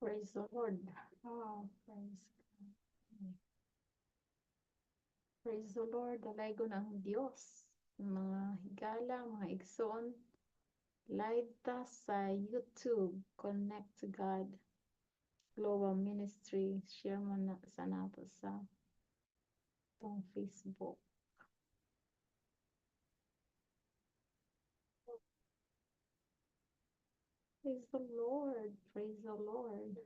Praise the Lord. Oh, praise God. Praise the Lord. Dalaygon ang Diyos. Mga higala, mga igsoon. Live ta sa YouTube. Connect to God. Global Ministry. Share mo na sa nato sa tong Facebook. Praise the Lord. Praise the Lord.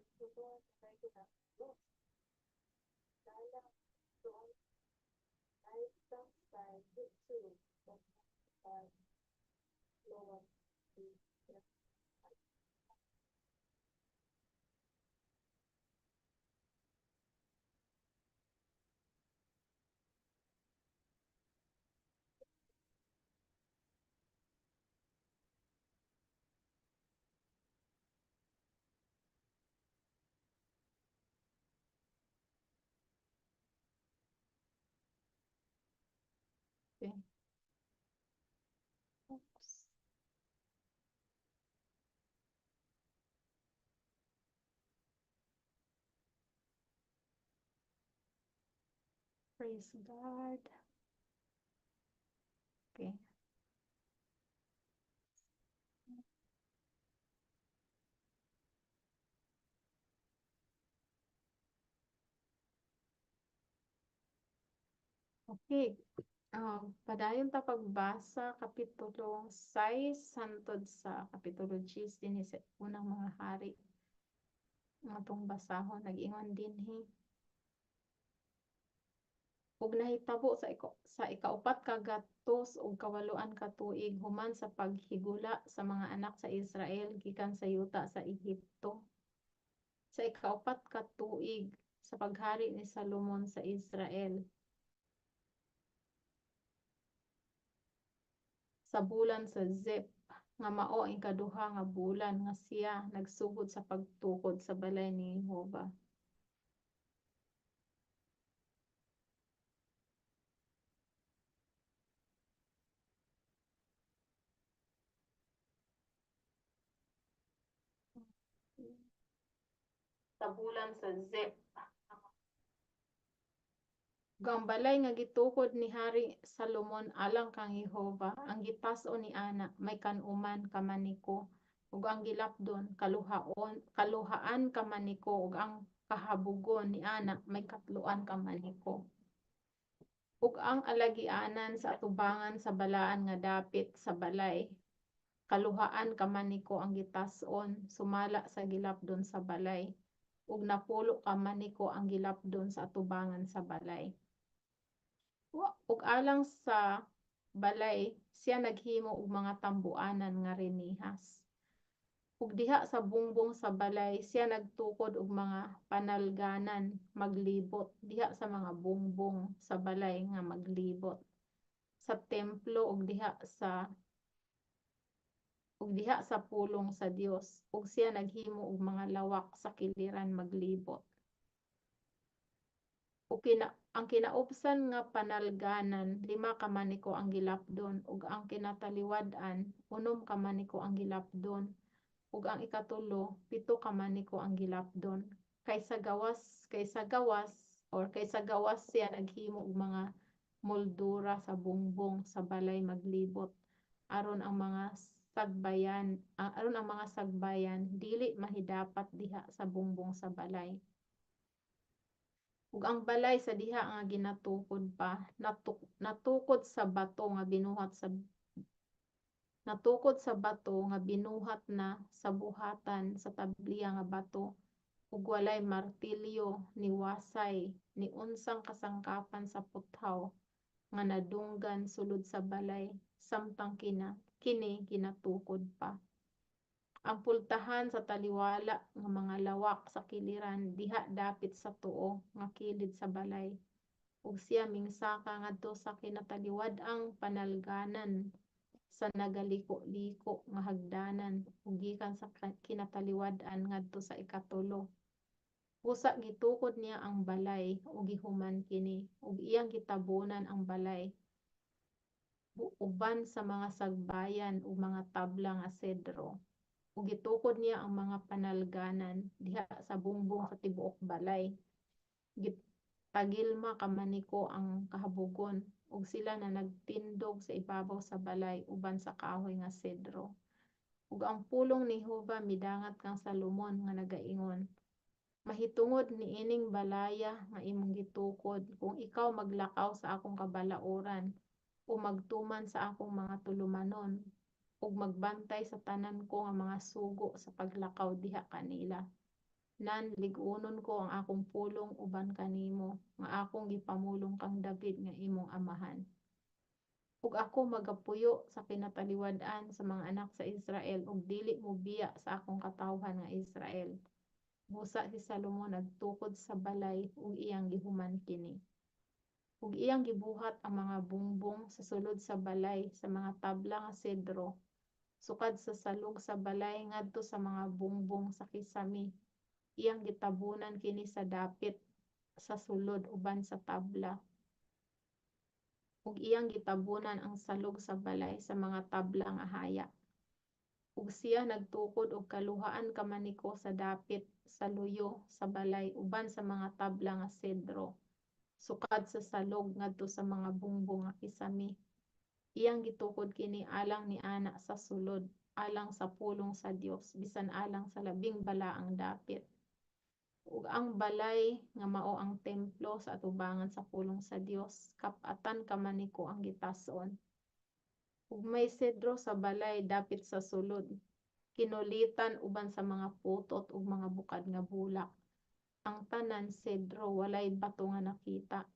Okay. Oops. Praise God. Okay. Okay. Padayon ta pagbasa kapitulo 6 hangtod sa kapitulo 10 dinhi sa unang mga hari. Nga tong basahon nag-ingon dinhi. Ug nahitabo sa ikaupat ka gatos ug kawaluan ka tuig human sa paghigula sa mga anak sa Israel gikan sa yuta sa Ehipto. Sa ikaupat ka tuig sa paghari ni Salomon sa Israel. Sa bulan sa Zep nga mao ang ikaduha nga bulan nga siya nagsugod sa pagtukod sa balay ni Jehova. Sa bulan sa Zep. Gambalay nga gitukod ni Hari Salomon alang kang Jehova, ang gitas-o ni ana may kanuman kamaniko ug ang gilapdon kaluhaan kamaniko ug ang kahabugon ni ana may katluan kamaniko. Ug ang alagianan sa atubangan sa balaan nga dapit sa balay kaluhaan kamaniko ang gitas-on sumala sa gilapdon sa balay ug napulo kamaniko ang gilapdon sa atubangan sa balay. Ug alang sa balay siya naghimo og mga tambuanan nga rinihas. Ug diha sa bungbong sa balay siya nagtukod og mga panalganan maglibot diha sa mga bungbong sa balay nga maglibot sa templo ug diha sa pulong sa Dios ug siya naghimo og mga lawak sa kiliran maglibot. Ug ang kinaubsan nga panalganan 5 ka maniko ang gilapdon ug ang kinataliwad-an 6 ka maniko ang gilapdon ug ang ikatulo 7 ka maniko ang gilapdon. Kaysa gawas siya naghimo og mga moldura sa bungbong sa balay maglibot aron ang mga sagbayan dili mahidapat diha sa bungbong sa balay. Ug ang balay sa diha nga ginatukod pa natukod sa bato nga binuhat na sa buhatan sa tabliya nga bato ug walay martilyo ni wasay ni unsang kasangkapan sa puthaw nga nadunggan sulod sa balay samtang kini ginatukod pa. Ang pultahan sa taliwala nga mga lawak sa kiliran diha dapit sa tuo nga kilid sa balay ug siya mingsaka ngadto sa kinataliwad-ang panalganan sa nagaliko-liko nga hagdanan ug gikan sa kinataliwad-an ngadto sa ikatulo. Busa gitukod niya ang balay ug gihuman kini ug iyang gitabunan ang balay uban sa mga sagbayan ug mga tabla nga sedro ug gitukod niya ang mga panalganan diha sa bungbong sa tibuok balay. Gitagilma ka maniko ang kahabugon ug sila na nagtindog sa ibabaw sa balay uban sa kahoy nga sedro. Ug ang pulong ni Jehova midangat kang Salomon nga nagaingon, mahitungod niining balaya nga imong gitukod kung ikaw maglakaw sa akong kabalauran o magtuman sa akong mga tulumanon ug magbantay sa tanan ko nga mga sugo sa paglakaw diha kanila. Nan lig-unon ko ang akong pulong uban kanimo nga akong gipamulong kang David nga imong amahan. Ug ako magapuyo sa kinataliwad-an sa mga anak sa Israel ug dili mo biya sa akong katawhan nga Israel. Busa si Salomon nagtukod sa balay ug iyang gihuman kini. Ug iyang gibuhat ang mga bungbong sa sulod sa balay sa mga tabla nga sedro, sukad sa salog sa balay ngadto sa mga bungbong sa kisami. Iyang gitabunan kini sa dapit sa sulod uban sa tabla. Ug iyang gitabunan ang salog sa balay sa mga tabla nga haya. Ug siya nagtukod og kaluhaan ka maniko sa dapit sa luyo sa balay uban sa mga tabla nga sedro, sukad sa salog ngadto sa mga bungbong nga kisami. Iyang gitukod kini alang ni ana sa sulod, alang sa pulong sa Dios, bisan alang sa labing balaang dapit. Ug ang balay nga mao ang templo sa atubangan sa pulong sa Dios, kap-atan ka maniko ang gitas-on. Ug may sedro sa balay dapit sa sulod, kinulitan uban sa mga putot ug mga bukad nga bulak. Ang tanan sedro walay bato nga nakita.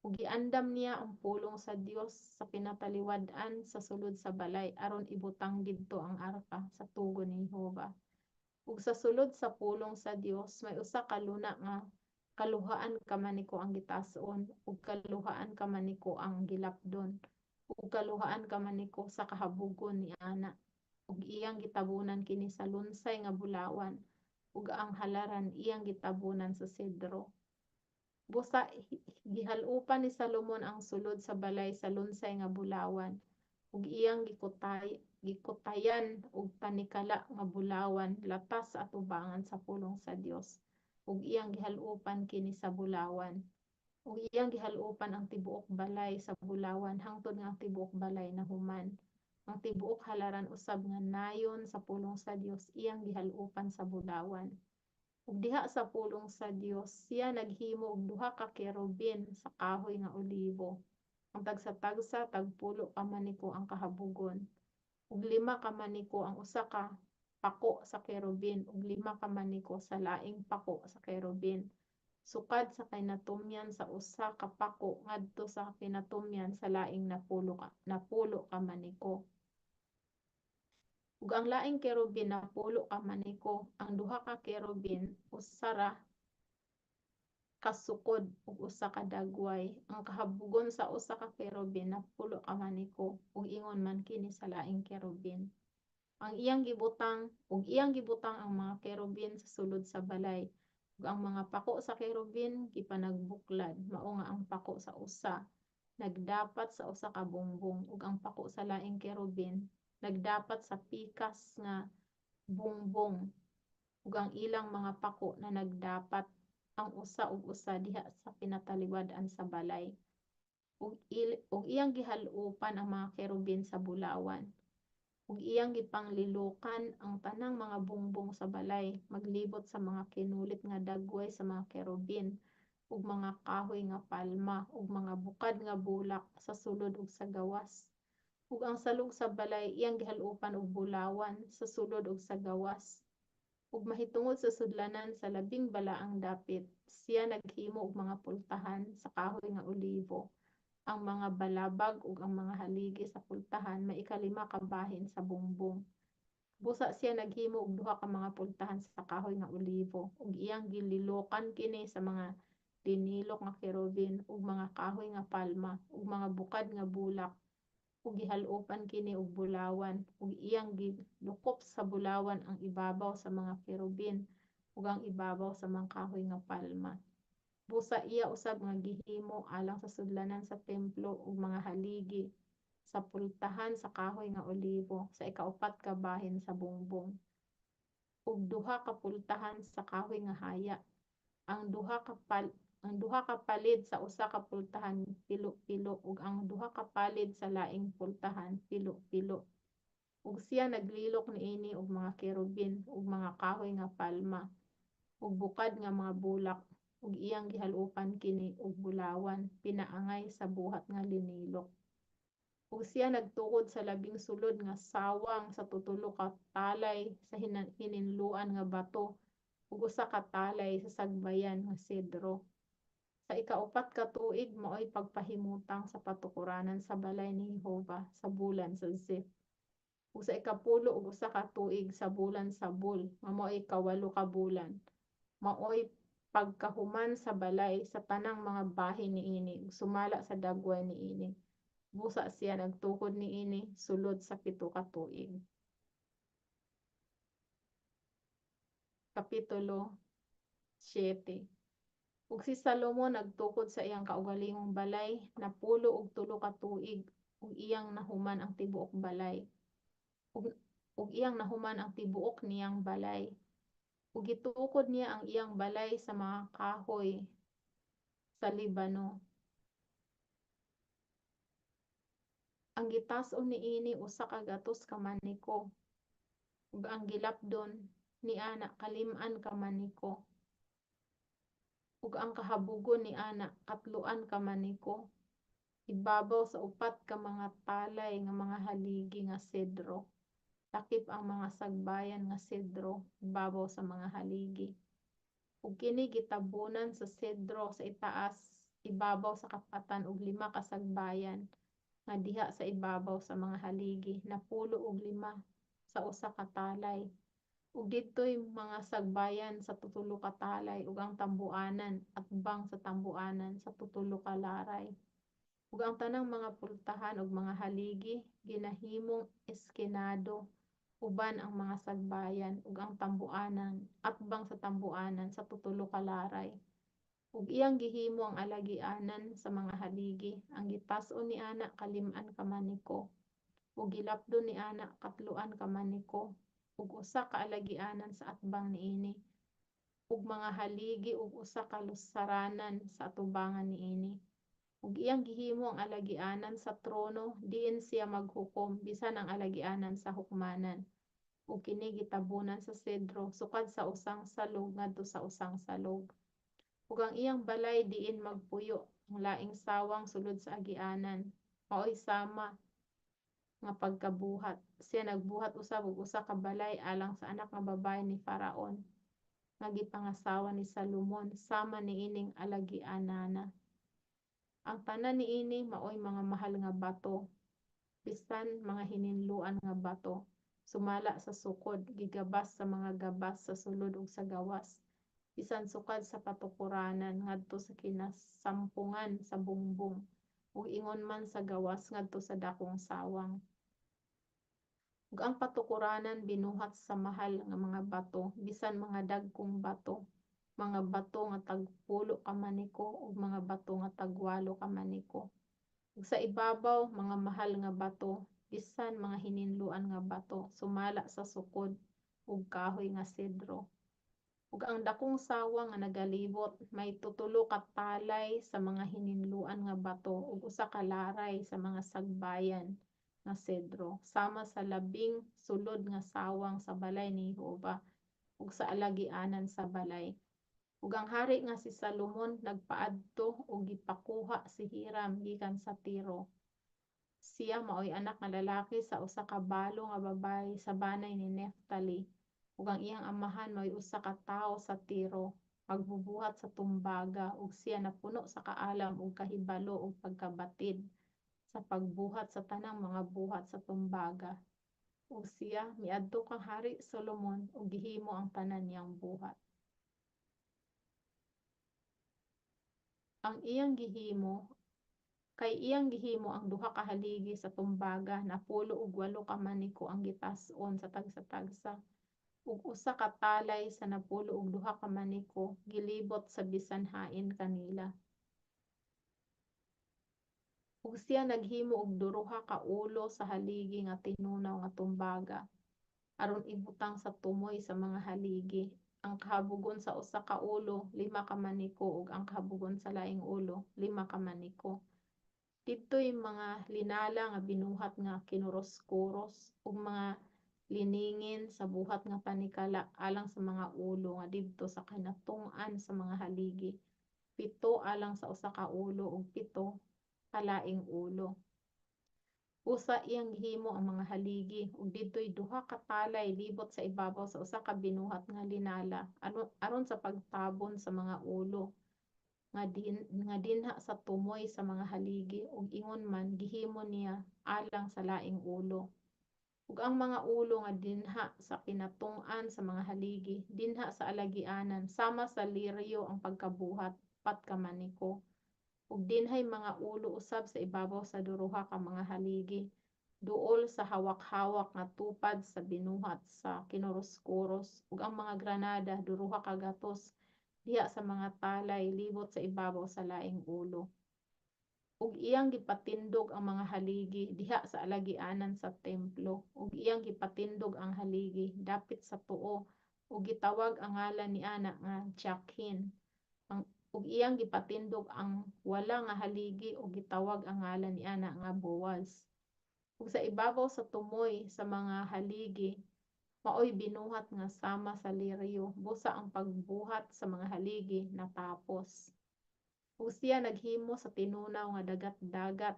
Ug giandam niya ang pulong sa Dios sa pinataliwad-an sa sulod sa balay aron ibutang didto ang arka sa tugon ni Jehova. Ug sa sulod sa pulong sa Dios may usa ka luna nga kaluhaan ka maniko ang gitas-on ug kaluhaan ka maniko ang gilapdon ug kaluhaan ka maniko sa kahabugon ni ana. Ug iyang gitabunan kini sa lunsay nga bulawan ug ang halaran iyang gitabunan sa sedro. Busa gihalupan ni Salomon ang sulod sa balay sa lunsay nga bulawan ug iyang gikutayan og tanikala nga bulawan latas sa atubangan sa pulong sa Dios ug iyang gihalupan kini sa bulawan. Ug iyang gihalupan ang tibuok balay sa bulawan hangtod nga ang tibuok balay nahuman. Ang tibuok halaran usab nga nayon sa pulong sa Dios iyang gihalupan sa bulawan. Ug diha sa pulong sa Dios siya naghimo og duha ka kerubin sa kahoy nga olibo. Ang tagsa-tagsa tagpulo ka maniko ang kahabugon. Ug 5 ka maniko ang usa ka pako sa kerubin ug 5 ka maniko sa laing pako sa kerubin. Sukad sa kinatumyan sa usa ka pako ngadto sa kinatumyan sa laing napulo ka maniko. Ug ang laing kerubin napulo ka maniko, ang duha ka kerubin usara kasukod ug usa ka dagway. Ang kahabugon sa usa ka kerubin napulo ka maniko ug ingon man kini sa laing kerubin. Iyang gibutang ang mga kerubin sa sulod sa balay. Ug ang mga pako sa kerubin gipanagbuklad mao nga ang pako sa usa nagdapat sa usa ka bungbong ug ang pako sa laing kerubin nagdapat sa pikas nga bungbong ug ang ilang mga pako na nagdapat ang usa ug usa diha sa pinataliwad-an sa balay. Ug iyang gihalupan ang mga kerubin sa bulawan. Ug iyang gipanglilokan ang tanang mga bungbong sa balay maglibot sa mga kinulit nga dagway sa mga kerubin ug mga kahoy nga palma ug mga bukad nga bulak sa sulod ug sa gawas. Ug ang salog sa balay iyang gihalupan og bulawan sa sulod ug sa gawas. Ug mahitungod sa sudlanan sa labing balaang dapit, siya naghimo og mga pultahan sa kahoy nga olibo. Ang mga balabag ug ang mga haligi sa pultahan may ikalima ka bahin sa bungbong. Busa siya naghimo og duha ka mga pultahan sa kahoy nga olibo ug iyang gililokan kini sa mga linilok nga kerubin ug mga kahoy nga palma ug mga bukad nga bulak ug gihalupan kini og bulawan ug iyang gilukop sa bulawan ang ibabaw sa mga kerubin ug ang ibabaw sa mga kahoy nga palma. Busa iya usab nga gihimo alang sa sudlanan sa templo ug mga haligi sa pultahan sa kahoy nga olibo sa ikaupat ka bahin sa bungbong. ug duha ka pultahan sa kahoy nga haya. Ang duha ka palid sa usa ka pultahan pilo-pilo ug ang duha ka palid sa laing pultahan pilo-pilo. Ug siya naglilok niini og mga kerubin ug mga kahoy nga palma ug bukad nga mga bulak ug iyang gihalupan kini og bulawan pinaangay sa buhat nga linilok. Ug siya nagtukod sa labing sulod nga sawang sa tutulo ka talay sa hininluan nga bato ug usa ka talay sa sagbayan nga sedro. Sa ikaupat ka tuig maoy pagpahimutang sa patukuranan sa balay ni Jehova sa bulan sa Zif. Ug sa ikapulo ug usa ka tuig sa bulan sa Bul, maoy ikawalo ka bulan, maoy pagkahuman sa balay sa tanang mga bahin niini ug sumala sa dagway niini. Busa siya nagtukod niini sulod sa pito ka tuig. Kapitulo 7. Ug si Salomon nagtukod sa iyang kaugalingong balay napulo og tulo ka tuig ug iyang nahuman ang tibuok balay. Ug iyang nahuman ang tibuok niyang balay. Ug gitukod niya ang iyang balay sa mga kahoy sa Libano. Ang gitas-on niini usa ka gatos ka maniko ug ang gilapdon niana kalim-an ka maniko ug ang kahabugon niana katloan ka maniko ibabaw sa upat ka mga talay nga mga haligi nga sedro. Takip ang mga sagbayan nga sedro ibabaw sa mga haligi. Ug kini gitabunan sa sedro sa itaas ibabaw sa kapatan ug lima ka sagbayan nga diha sa ibabaw sa mga haligi napulo og lima sa usa ka talay. Ug didtoy mga sagbayan sa tutulo ka talay ug ang tambuanan atbang sa tambuanan sa tutulo ka laray. Ug ang tanang mga pultahan ug mga haligi ginahimong eskinado uban ang mga sagbayan ug ang tambuanan atbang sa tambuanan sa tutulo ka laray. Ug iyang gihimo ang alagianan sa mga haligi ang gitas-on niana kalim-an ka maniko ug gilapdon niana katloan ka maniko ug usa ka alagianan sa atbang niini ug mga haligi ug usa ka lusaranan sa atubangan niini. Ug iyang gihimo ang alagianan sa trono diin siya maghukom bisan ang alagianan sa hukmanan. Ug kini gitabunan sa sedro sukad sa usang salog ngadto sa usang salog. Ug ang iyang balay diin magpuyo ang laing sawang sulod sa agianan maoy sama nga pagkabuhat. Siya nagbuhat usab og usa ka balay alang sa anak nga babae ni Faraon nga gipangasawa ni Salomon sama niining alagianana. Ang tanan niini maoy mga mahal nga bato bisan mga hininluan nga bato sumala sa sukod gigabas sa mga gabas sa sulod ug sa gawas bisan sukad sa patukuranan ngadto sa kinasampungan sa bungbong ug ingon man sa gawas ngadto sa dakong sawang. Ug ang patukuranan binuhat sa mahal nga mga bato bisan mga dagkong bato, mga bato nga tag-10 ka maniko ug mga bato nga tag-8 ka maniko. Ug sa ibabaw mga mahal nga bato bisan mga hininluan nga bato sumala sa sukod ug kahoy nga sedro. Ug ang dakong sawang nga nagalibot may tutulo ka talay sa mga hininluan nga bato ug usa ka laray sa mga sagbayan nga sedro sama sa labing sulod nga sawang sa balay ni Jehova ug sa alagianan sa balay. Ug ang hari nga si Salomon nagpaadto ug gipakuha si Hiram gikan sa Tiro. Siya maoy anak nga lalaki sa usa ka balo nga babayi sa banay ni Neftali ug ang iyang amahan maoy usa ka tawo sa Tiro magbubuhat sa tumbaga ug siya napuno sa kaalam ug kahibalo ug pagkabatid sa pagbuhat sa tanang mga buhat sa tumbaga. Ug siya miadto kang hari Solomon ug gihimo ang tanan niyang buhat. Ang iyang gihimo iyang gihimo ang duha ka haligi sa tumbaga napulo og 8 ka maniko ang gitas-on sa tagsa-tagsa ug usa ka talay sa napulo og duha ka maniko gilibot sa bisan hain kanila. Ug siya naghimo og duruha ka ulo sa haligi nga tinunaw nga tumbaga aron ibutang sa tumoy sa mga haligi. Ang kahabugon sa usa ka ulo 5 ka maniko ug ang kahabugon sa laing ulo 5 ka maniko. Didto'y mga linala nga binuhat nga kinuros-kuros ug mga liningin sa buhat nga panikala alang sa mga ulo nga didto sa kinatung-an sa mga haligi. 7 alang sa usa ka ulo ug 7 ka laing ulo. Usa iyang gihimo ang mga haligi ug didto'y 2 ka talay libot sa ibabaw sa usa ka binuhat nga linala aron sa pagtabon sa mga ulo nga dinha sa tumoy sa mga haligi ug ingon man gihimo niya alang sa laing ulo. Ug ang mga ulo nga dinha sa kinatung-an sa mga haligi dinha sa alagianan sama sa liryo ang pagkabuhat 4 ka maniko. Ug dinhay mga ulo usab sa ibabaw sa duruha ka mga haligi duol sa hawak-hawak nga tupad sa binuhat sa kinuros-kuros ug ang mga granada duruha ka gatos diha sa mga talay libot sa ibabaw sa laing ulo. Ug iyang gipatindog ang mga haligi diha sa alagianan sa templo ug iyang gipatindog ang haligi dapit sa tuo ug gitawag ang ngalan niana nga Jachin. Ug iyang gipatindog ang wala nga haligi ug gitawag ang ngalan niana nga Boaz. Ug sa ibabaw sa tumoy sa mga haligi maoy binuhat nga sama sa liryo busa ang pagbuhat sa mga haligi natapos. Ug siya naghimo sa tinunaw nga dagat-dagat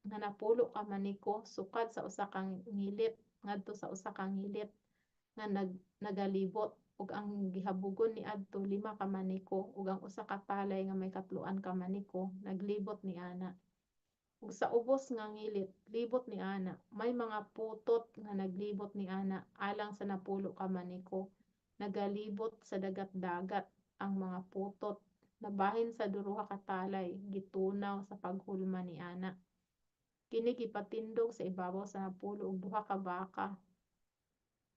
nga napulo ka maniko sukad sa usa ka ngilit ngadto sa usa ka ngilit nga nagalibot ug ang gihabugon niadto 5 ka maniko ug ang usa ka talay nga may katloan ka maniko naglibot niana. Ug sa ubos nga ngilit libot niana may mga putot nga naglibot niana alang sa napulo ka maniko nagalibot sa dagat-dagat ang mga putot nabahin sa duruha ka talay gitunaw sa paghulma niana. Kini gipatindog sa ibabaw sa napulo ug 2 ka baka.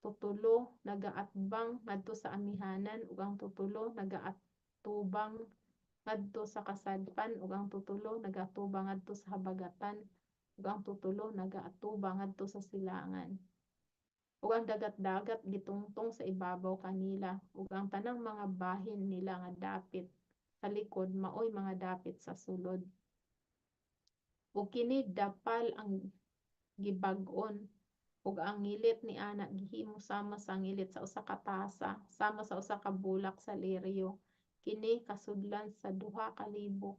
Tutulo nagaatbang ngadto sa amihanan ug ang tutulo nagaatubang ngadto sa kasadpan ug ang tutulo nagaatubang ngadto sa habagatan ug ang tutulo nagaatubang ngadto sa silangan. Ug ang dagat-dagat gitungtong sa ibabaw kanila ug ang tanang mga bahin nila nga dapit sa likod maoy mga dapit sa sulod. Ug kini dapal ang gibag-on ug ang ngilit niana gihimo sama sa ngilit sa usa ka tasa sama sa usa ka bulak sa liryo kini kasudlan sa 2,000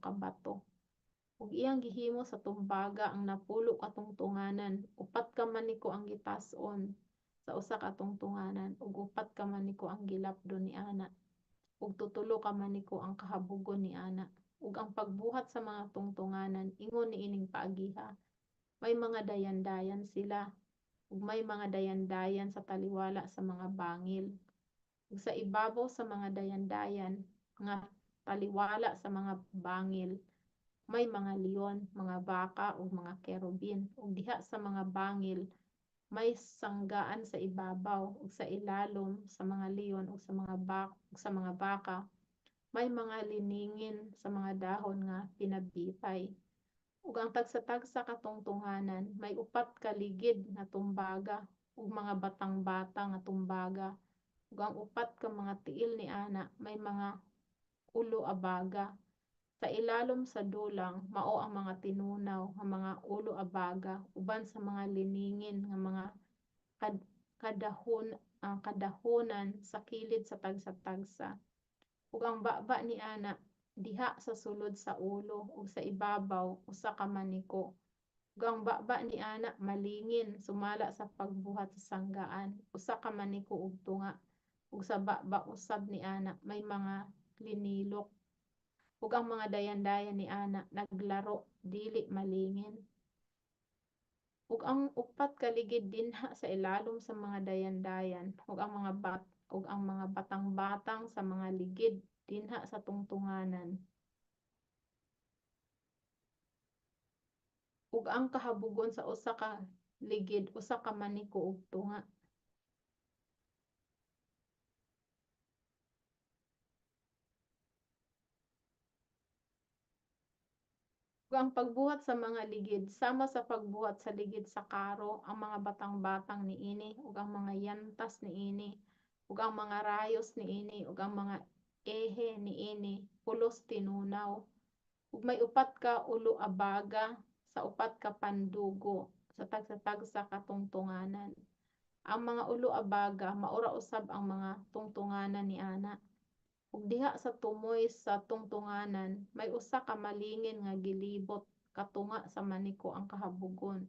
ka bato. Ug iyang gihimo sa tumbaga ang napulo ka tungtunganan 4 ka maniko ang gitas-on sa usa ka tungtunganan ug 4 ka maniko ang gilapdon niana ug tutulo ka maniko ang kahabugon niana. Ug ang pagbuhat sa mga tungtunganan ingon niining paagiha may mga dayan-dayan sila ug may mga dayan-dayan sa taliwala sa mga bangil. Ug sa ibabaw sa mga dayan-dayan nga taliwala sa mga bangil may mga leon, mga baka ug mga kerubin ug diha sa mga bangil may sanggaan sa ibabaw ug sa ilalom sa mga leon ug sa mga baka may mga liningin sa mga dahon nga pinabitay. Ug ang tagsa-tagsa ka tungtunganan may 4 ka ligid nga tumbaga ug mga batang-bata nga tumbaga ug ang 4 ka mga tiil niana may mga ulo abaga. Sa ilalom sa dulang mao ang mga tinunaw nga mga ulo abaga uban sa mga liningin nga mga kad- kadahonan sa kilid sa tagsa-tagsa. Ug ang baba niana diha sa sulod sa ulo ug sa ibabaw usa ka maniko. Ug ang baba niana malingin sumala sa pagbuhat sa sanggaan usa ka maniko ug tunga ug sa baba usab niana may mga linilok. Ug ang mga dayan-dayan niana naglaro dili malingin. Ug ang 4 ka ligid dinha sa ilalom sa mga dayan-dayan ug ang mga batang-batang sa mga ligid dinha sa tungtunganan. Ug ang kahabugon sa usa ka ligid usa ka maniko ug tunga. Ug ang pagbuhat sa mga ligid sama sa pagbuhat sa ligid sa karo ang mga batang-batang niini ug ang mga yantas niini ug ang mga rayos niini ug ang mga ehe niini pulos tinunaw ug may upat ka ulo a baga sa upat ka pandugo sa tagsa-tagsa ka tungtunganan. Ang mga ulo a baga maura usab ang mga tungtunganan niana. Ug diha sa tumoy sa tungtunganan may usa ka malingin nga gilibot katunga sa maniko ang kahabugon.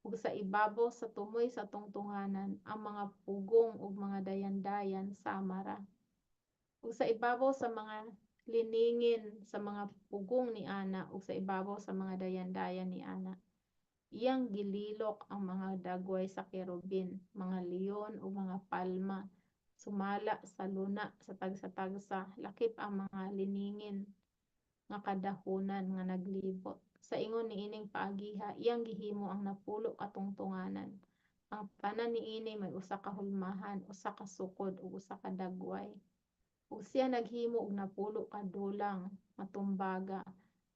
Ug sa ibabaw sa tumoy sa tungtunganan ang mga pugong ug mga dayan-dayan sama ra. Ug sa ibabaw sa mga liningin sa mga pugong niana ug sa ibabaw sa mga dayan-dayan niana iyang gililok ang mga dagway sa kerubin, mga leon ug mga palma sumala sa luna sa tagsa-tagsa lakip ang mga liningin nga kadahonan nga naglibot. Sa ingon niining paagiha iyang gihimo ang napulo ka tungtunganan. Ang tanan niini may usa ka hulmahan, usa ka sukod ug usa ka dagway. Ug siya naghimo og napulo ka dulang nga tumbaga.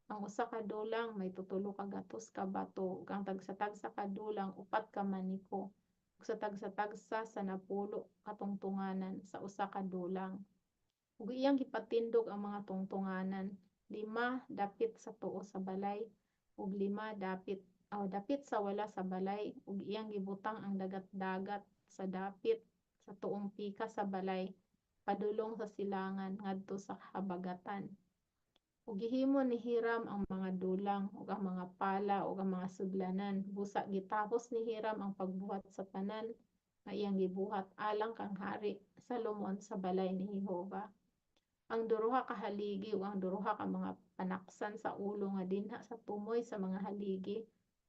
Ang usa ka dulang may tutulo ka gatos ka bato ug ang tagsa-tagsa ka dulang upat ka maniko ug sa tagsa-tagsa sa napulo ka tungtunganan sa usa ka dulang. Ug iyang gipatindog ang mga tungtunganan, 5 dapit sa tuo sa balay ug 5 dapit sa wala sa balay ug iyang gibutang ang dagat-dagat sa dapit sa tuong pika sa balay padulong sa silangan ngadto sa habagatan. Ug gihimo ni Hiram ang mga dulang ug ang mga pala ug ang mga sudlanan busa gitapos ni Hiram ang pagbuhat sa tanan nga iyang gibuhat alang kang hari Solomon sa balay ni Jehova. Ang duruha ka haligi ug ang duruha ka mga panaksan sa ulo nga dinha sa tumoy sa mga haligi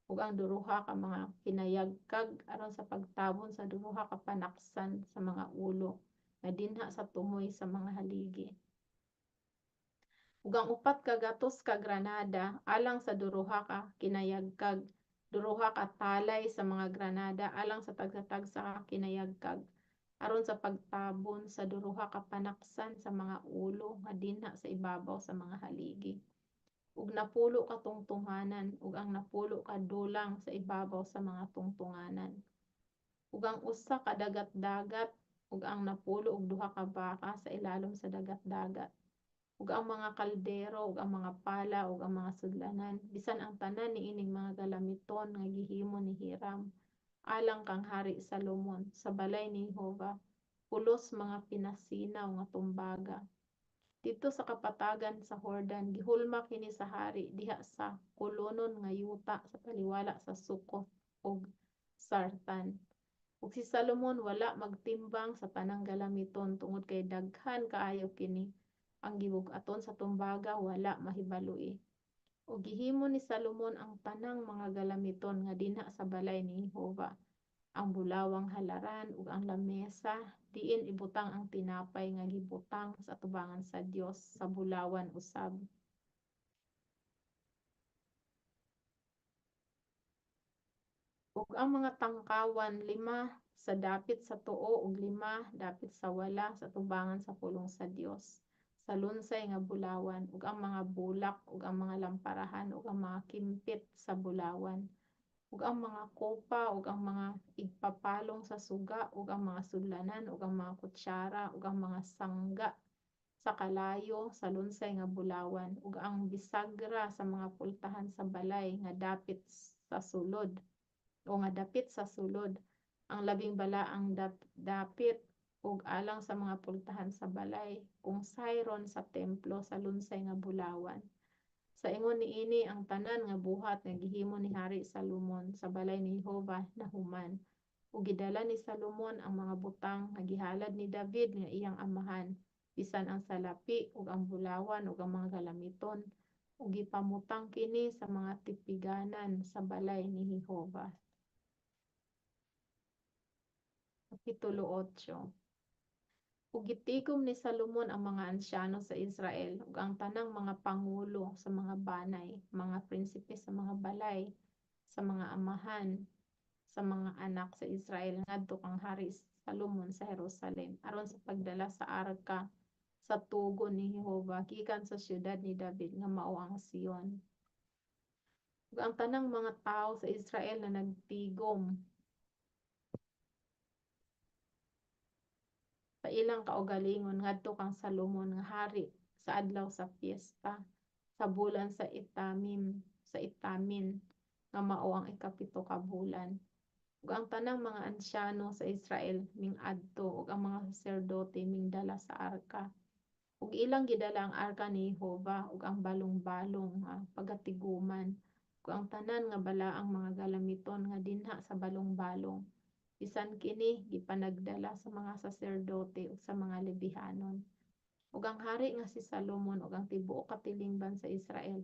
ug ang duruha ka mga kinayagkag aron sa pagtabon sa duruha ka panaksan sa mga ulo nga dinha sa tumoy sa mga haligi. Ug ang upat ka gatos ka granada alang sa duruha ka kinayagkag, duruha ka talay sa mga granada alang sa tagsa-tagsa ka kinayagkag aron sa pagtabon sa duruha ka panaksan sa mga ulo nga dinha sa ibabaw sa mga haligi. Ug napulo ka tungtunganan ug ang napulo ka dulang sa ibabaw sa mga tungtunganan. Ug ang usa ka dagat-dagat ug ang napulo og duha ka baka sa ilalom sa dagat-dagat ug ang mga kaldero ug ang mga pala ug ang mga sudlanan bisan ang tanan niining mga galamiton nga gihimo ni Hiram alang kang hari Solomon sa balay ni Jehova pulos mga pinasinaw nga tumbaga. Dito sa kapatagan sa Hordan gihulma kini sa hari diha sa kolonon nga yuta sa taliwala sa Sukoth ug Sartan. Ug si Solomon wala magtimbang sa tanang galamiton tungod kay daghan kaayo kini ang gibug-aton sa tumbaga wala mahibaloi. Ug gihimo ni Solomon ang tanang mga galamiton nga dinha sa balay ni Jehova, ang bulawang halaran ug ang lamesa diin ibutang ang tinapay nga gibutang sa atubangan sa Dios sa bulawan usab. Ug ang mga tangkawan 5 sa dapit sa tuo ug 5 dapit sa wala sa atubangan sa pulong sa Dios sa lunsay nga bulawan ug ang mga bulak ug ang mga lamparahan ug ang mga kimpit sa bulawan ug ang mga kopa ug ang mga igpapalong sa suga ug ang mga sudlanan ug ang mga kutsara ug ang mga sangga sa kalayo sa lunsay nga bulawan ug ang bisagra sa mga pultahan sa balay nga dapit sa sulod o nga dapit sa sulod ang labing balaang dapit ug alang sa mga pultahan sa balay kung sayron sa templo sa lunsay nga bulawan. Sa ingon niini ang tanan nga buhat nga gihimo ni Hari Solomon sa balay ni Jehova nahuman ug gidala ni Solomon ang mga butang nga gihalad ni David nga iyang amahan bisan ang salapi ug ang bulawan ug ang mga galamiton ug gipamutang kini sa mga tipiganan sa balay ni Jehova. Kapitulo 8. Ug gitigom ni Solomon ang mga ansyano sa Israel ug ang tanang mga pangulo sa mga banay, mga prinsipe sa mga balay, sa mga amahan, sa mga anak sa Israel ngadto kang Hari Solomon sa Jerusalem aron sa pagdala sa arka sa tugon ni Jehova gikan sa siyudad ni David nga mao ang Sion. ug ang tanang mga tawo sa Israel na nagtigom sa ilang kaugalingon ngadto kang Salomon nga hari sa adlaw sa piyesta sa bulan sa Itamin nga mao ang ikapito ka bulan. Ug ang tanang mga ansyano sa Israel ming-adto ug ang mga saserdote mingdala sa arka. Ug ilang gidala ang arka ni Jehova ug ang balong-balong nga pagatiguman ug ang tanan nga balaang mga galamiton nga dinha sa balong-balong. Bisan kini gipanagdala sa mga saserdote ug sa mga Lebihanon. Ug ang hari nga si Salomon ug ang tibuok katilingban sa Israel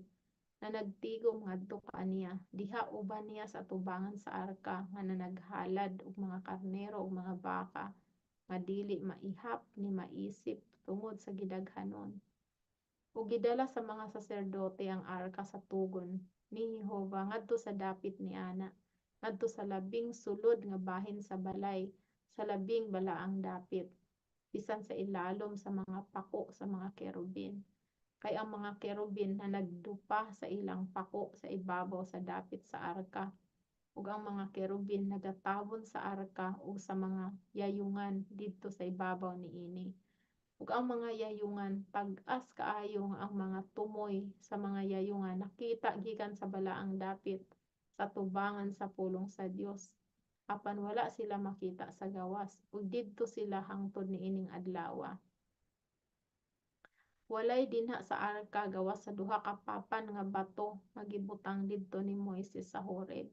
na nagtigom ngadto kaniya diha uban niya sa atubangan sa arka nga nanaghalad og mga karnero ug mga baka nga dili maihap ni maisip tungod sa gidaghanon. Ug gidala sa mga saserdote ang arka sa tugon ni Jehova ngadto sa dapit ni ana ngadto sa labing sulod nga bahin sa balay sa labing balaang dapit bisan sa ilalom sa mga pako sa mga kerubin. Kay ang mga kerubin na nagdupa sa ilang pako sa ibabaw sa dapit sa arka ug ang mga kerubin nagatawon sa arka o sa mga yayungan didto sa ibabaw niini. Ug ang mga yayungan tag-as kaayo nga ang mga tumoy sa mga yayungan nakita gikan sa balaang dapit sa tubangan sa pulong sa Dios apan wala sila makita sa gawas ug didto sila hangtod niining adlawa. Walay dinha sa arka gawas sa duha ka papan nga bato nga gibutang didto ni Moises sa Horeb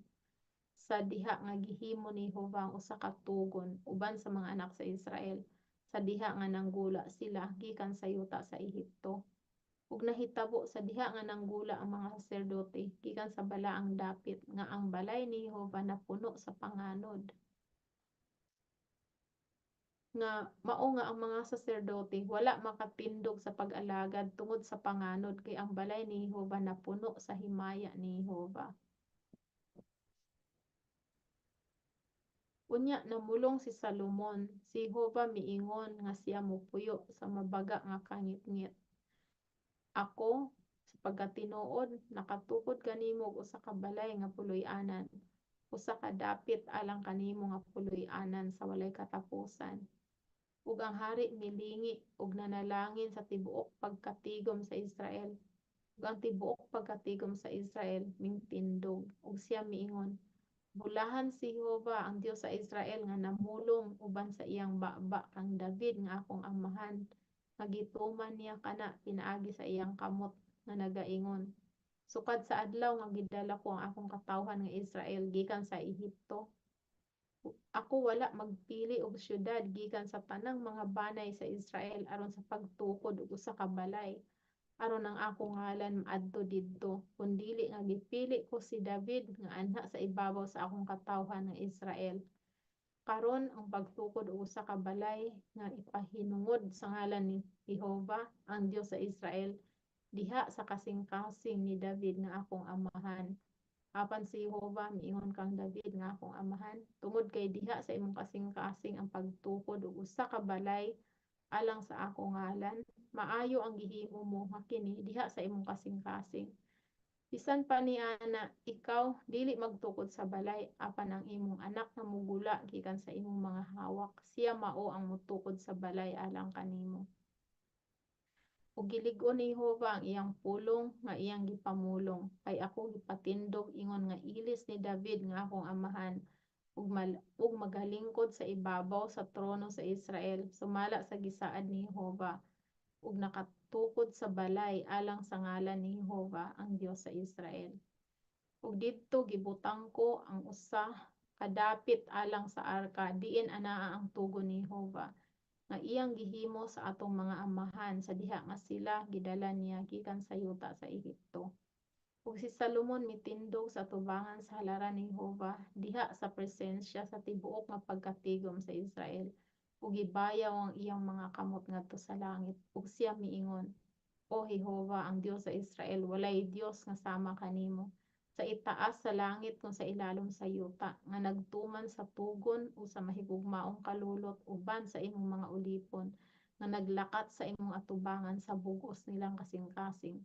sa diha nga gihimo ni Jehova ang usa ka tugon uban sa mga anak sa Israel sa diha nga nanggula sila gikan sa yuta sa Ehipto. Ug nahitabo sa diha nga nanggula ang mga saserdote gikan sa balaang dapit nga ang balay ni Jehova napuno sa panganod. Nga mao nga ang mga saserdote wala makatindog sa pag-alagad tungod sa panganod kay ang balay ni Jehova napuno sa himaya ni Jehova. Unya namulong si Salomon, si Jehova miingon nga siya mopuyo sa mabaga nga kangitngit. Ako sa pagkatinuod nakatukod kanimo og usa ka balay nga puloy-anan, usa ka dapit alang kanimo nga puloy-anan sa walay katapusan. Ug ang hari milingi ug nanalangin sa tibuok pagkatigom sa Israel. Ug ang tibuok pagkatigom sa Israel mingtindog ug siya miingon, bulahan si Jehova ang Dios sa Israel nga namulong uban sa iyang baba kang David nga akong amahan nga gituman niya kana pinaagi sa iyang kamot nga nagaingon, sukad sa adlaw nga gidala ko ang akong katawhan nga Israel gikan sa Ehipto. Ako wala magpili og syudad gikan sa tanang mga banay sa Israel aron sa pagtukod og usa ka balay aron ang akong ngalan maadto didto kundili nga gipili ko si David nga anha sa ibabaw sa akong katawhan nga Israel. Karon ang pagtukod og usa ka balay nga ipahinungod sa ngalan ni Jehova ang Dios sa Israel diha sa kasing-kasing ni David nga akong amahan. Apan si Jehova miingon kang David nga akong amahan, tungod kay diha sa imong kasing-kasing ang pagtukod og usa ka balay alang sa akong ngalan, maayo ang gihimo mo nga kini diha sa imong kasing-kasing. Bisan pa niana ikaw dili magtukod sa balay apan ang imong anak nga mugula gikan sa imong mga hawak siya mao ang motukod sa balay alang kanimo. Ug gilig-on ni Jehova ang iyang pulong nga iyang gipamulong kay ako gipatindog ingon nga ilis ni David nga akong amahan ug magalingkod sa ibabaw sa trono sa Israel sumala sa gisaad ni Jehova ug nakatukod sa balay alang sa ngalan ni Jehova ang Dios sa Israel. Ug didto gibutang ko ang usa ka dapit alang sa arka diin anaa ang tugon ni Jehova nga iyang gihimo sa atong mga amahan sa diha nga sila gidala niya gikan sa yuta sa Ehipto. Ug si Salomon mitindog sa atubangan sa halaran ni Jehova diha sa presensya sa tibuok nga pagkatigom sa Israel ug gibayaw ang iyang mga kamot ngadto sa langit ug siya miingon, O Jehova ang Dios sa Israel walay Dios nga sama kanimo sa itaas sa langit kung sa ilalom sa yuta nga nagtuman sa tugon o sa mahigugmaong kalulot uban sa imong mga ulipon nga naglakat sa imong atubangan sa bugos nilang kasing-kasing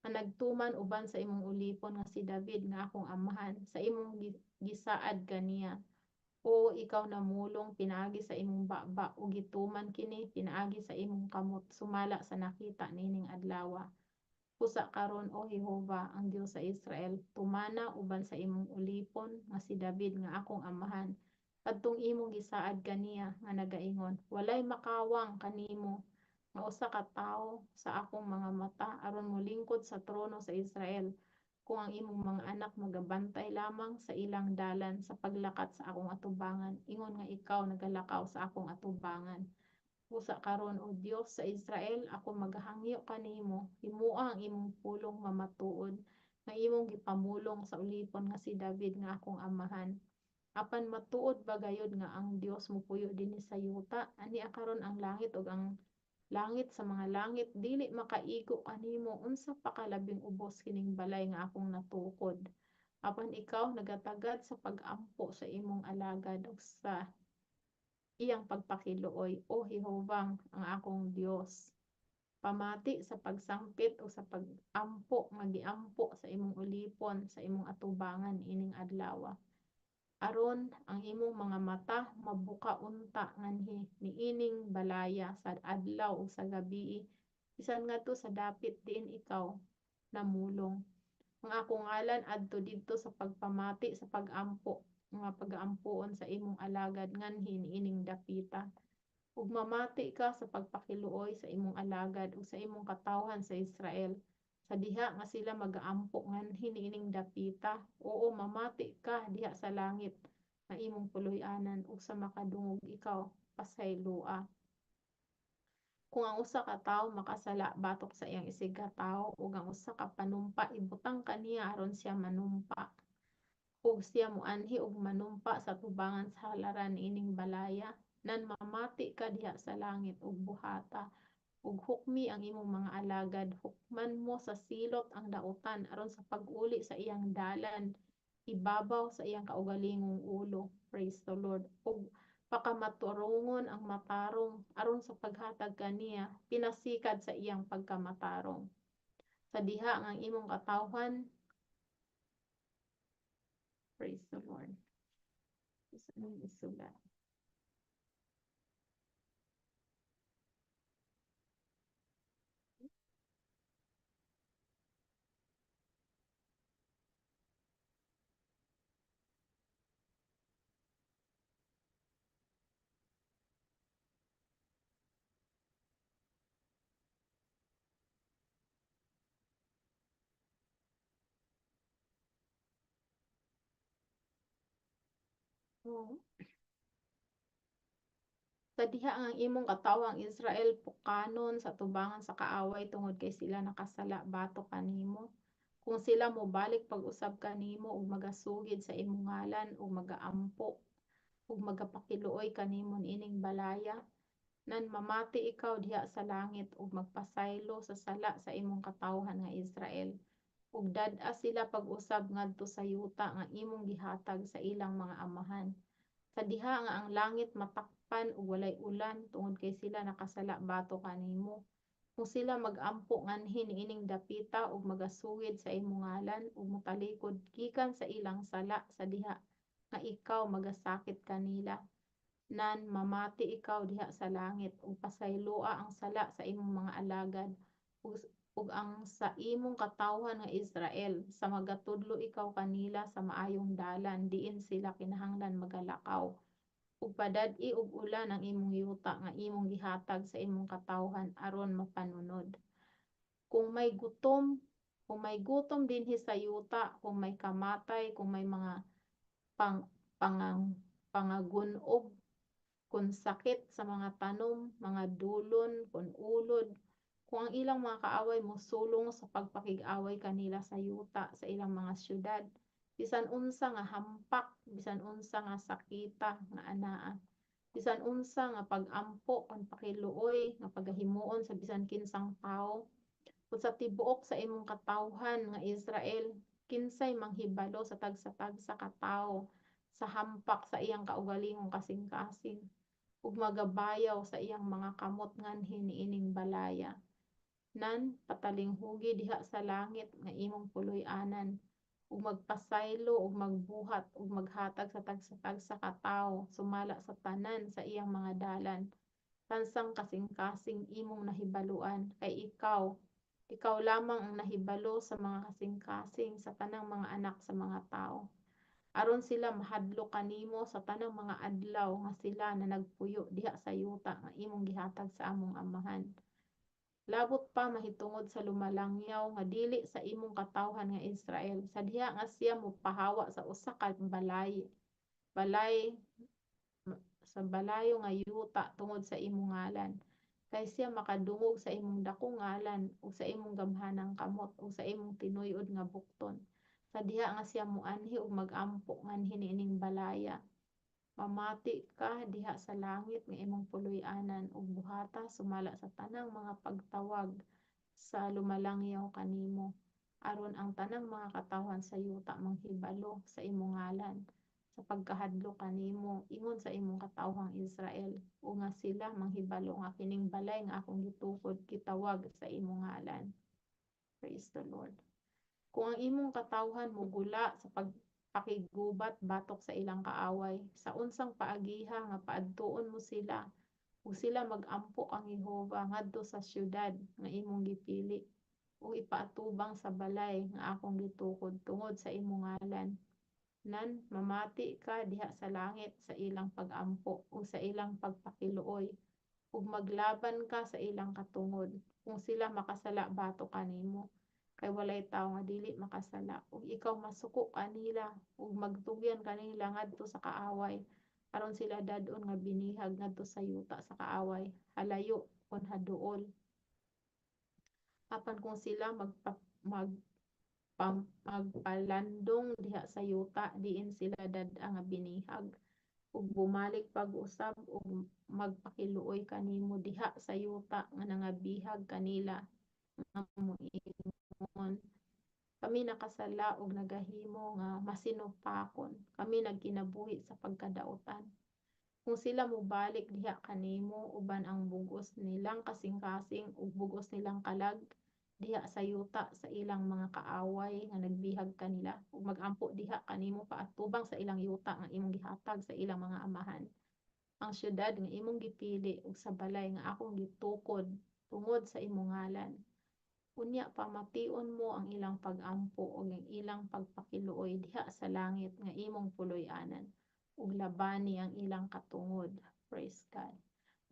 nga nagtuman uban sa imong ulipon nga si David nga akong amahan, sa imong gisaad kaniya. O ikaw namulong pinaagi sa imong baba ug gituman kini pinaagi sa imong kamot sumala sa nakita nining adlaw. Pusa karon o Jehova ang Dios sa Israel, tumana uban sa imong ulipon nga si David nga akong amahan. Kadtong imong gisaad kaniya nga nagaingon, walay makawang kanimo nga usa ka tawo sa akong mga mata aron molingkod sa trono sa Israel. Kung ang imong mga anak magabantay lamang sa ilang dalan sa paglakat sa akong atubangan, ingon nga ikaw nagalakaw sa akong atubangan. Pusa karon o Dios sa Israel, ako maghangyo kanimo, himuha ang imong pulong mamatuod, nga imong gipamulong sa ulipon nga si David nga akong amahan. Apan matuod ba gayud nga ang Dios mopuyo dinhi sa yuta, ani karon ang langit ug ang langit sa mga langit dili makaigo kanimo unsa pa ka labing ubos kining balay nga akong natukod. Apan ikaw nagatagad sa pag-ampo sa imong alagad ug sa iyang pagpakiluoy, O Jehova ang akong Dios. Pamati sa pagsangpit o sa pag-ampo nga giampo sa imong ulipon sa imong atubangan ining adlaw. Aron ang imong mga mata mabuka unta nganhi niining balaya sa adlaw ug sa gabii bisan ngadto sa dapit diin ikaw namulong. Ang akong ngalan adto didto sa pagpamati sa pag-ampo nga pag-aampuon sa imong alagad nganhi niining dapita. Ug mamati ka sa pagpakiluoy sa imong alagad ug sa imong katawhan sa Israel. Sa diha nga sila mag-aampo nganhi niining dapita, oo mamati ka diha sa langit nga imong puloy-anan ug sa makadungog ikaw pasayloa. Kung ang usa ka tawo makasala batok sa iyang isig ka tawo ug ang usa ka panumpa ibutang kaniya aron siya manumpa ug siya moanhi og manumpa sa tubangan sa halaran niining balaya, nan mamati ka diha sa langit ug buhata ug hukmi ang imong mga alagad, hukman mo sa silot ang dautan aron sa pag-uli sa iyang dalan ibabaw sa iyang kaugalingong ulo. Praise the Lord. Ug pakamaturungon ang matarong aron sa paghatag kaniya pinasikad sa iyang pagkamatarong. Sa diha ang imong katawhan, praise the Lord. Sa imong isulat. Oh. Sa diha ang imong katawang Israel pukanon sa tubangan sa kaaway tungod kay sila nakasala batok kanimo. Kung sila mobalik pag-usab kanimo ug magasugid sa imong ngalan ug magaampo ug magapakiluoy kanimo niining balaya, nan mamati ikaw diha sa langit ug magpasaylo sa sala sa imong katawhan nga Israel. Ug dad-a sila pag-usab ngadto sa yuta nga imong gihatag sa ilang mga amahan. Sa diha nga ang langit matakpan ug walay ulan tungod kay sila nakasala batok kanimo. Kung sila mag-ampo nganhi niining dapita ug magasugid sa imong ngalan ug motalikod gikan sa ilang sala sa diha nga ikaw magasakit kanila, nan mamati ikaw diha sa langit ug pasayloa ang sala sa imong mga alagad ug ang sa imong katawhan nga Israel sa magatudlo ikaw kanila sa maayong dalan diin sila kinahanglan magalakaw ug padad-i og ulan ang imong yuta nga imong gihatag sa imong katawhan aron mapanunod. Kung may gutom, kung may gutom dinhi sa yuta, kung may kamatay, kung may mga pang pangang pangagunob, kung sakit sa mga tanom, mga dulon, kung ulod, kung ang ilang mga kaaway mosulong sa pagpakig-away kanila sa yuta sa ilang mga syudad, bisan unsa nga hampak, bisan unsa nga sakita nga anaa, bisan unsa nga pag-ampo kon pakiluoy nga pagahimuon sa bisan kinsang tawo, ug sa tibuok sa imong katawhan nga Israel, kinsay manghibalo sa tagsa-tagsa ka tawo sa hampak sa iyang kaugalingong kasing-kasing ug magabayaw sa iyang mga kamot nganhi niining balaya. nan patalinghugi diha sa langit nga imong puloy-anan ug magpasaylo ug magbuhat ug maghatag sa tagsa-tagsa ka tawo sumala sa tanan sa iyang mga dalan tansang kasing-kasing imong nahibaluan kay ikaw lamang ang nahibalo sa mga kasing-kasing sa tanang mga anak sa mga tawo aron sila mahadlok kanimo sa tanang mga adlaw nga sila na nagpuyo diha sa yuta nga imong gihatag sa among amahan. Labot pa mahitungod sa lumalangyaw nga dili sa imong katawhan nga Israel sa diha nga siya mopahawa sa usa ka balay sa balayo nga yuta tungod sa imong ngalan kay siya makadungog sa imong dakong ngalan ug sa imong gamhanang kamot ug sa imong tinuy-od nga bukton sa diha nga siya moanhi ug mag-ampo nganhi niining balaya. Mamati ka diha sa langit nga imong puloy-anan ug buhata sumala sa tanang mga pagtawag sa lumalangyaw kanimo aron ang tanang mga katawhan sa yuta manghibalo sa imong ngalan sa pagkahadlok kanimo ingon sa imong katawhang Israel o nga sila manghibalo nga kining balay nga akong gitukod gitawag sa imong ngalan. Praise the Lord. Kung ang imong katawhan mugula sa pagpakigubat batok sa ilang kaaway, sa unsang paagiha nga paadtuon mo sila, ug sila mag-ampo ang Jehova ngadto sa siyudad nga imong gipili, ug ipaatubang sa balay nga akong gitukod tungod sa imong ngalan. Nan mamati ka diha sa langit sa ilang pag-ampo ug sa ilang pagpakiluoy, ug maglaban ka sa ilang katungod kung sila makasala batok kanimo kay walay tawo nga dili makasala ug ikaw masuko kanila ug magtugyan kanila ngadto sa kaaway aron sila dad-on nga binihag ngadto sa yuta sa kaaway halayo kon haduol apan kung sila magpalandong diha sa yuta diin sila dad-a nga binihag ug bumalik pag-usab ug magpakiluoy kanimo diha sa yuta nga nangabihag kanila nga moingon kami nakasala ug nagahimo nga masinupakon kami nagkinabuhi sa pagkadaotan kung sila mobalik diha kanimo uban ang bug-os nilang kasing-kasing ug bug-os nilang kalag diha sa yuta sa ilang mga kaaway nga nagbihag kanila ug mag-ampo diha kanimo paatubang sa ilang yuta nga imong gihatag sa ilang mga amahan ang syudad nga imong gipili ug sa balay nga akong gitukod tungod sa imong ngalan unya pamation mo ang ilang pag-ampo ug ang ilang pagpakiluoy diha sa langit nga imong puloy-anan ug labani ang ilang katungod. Praise God.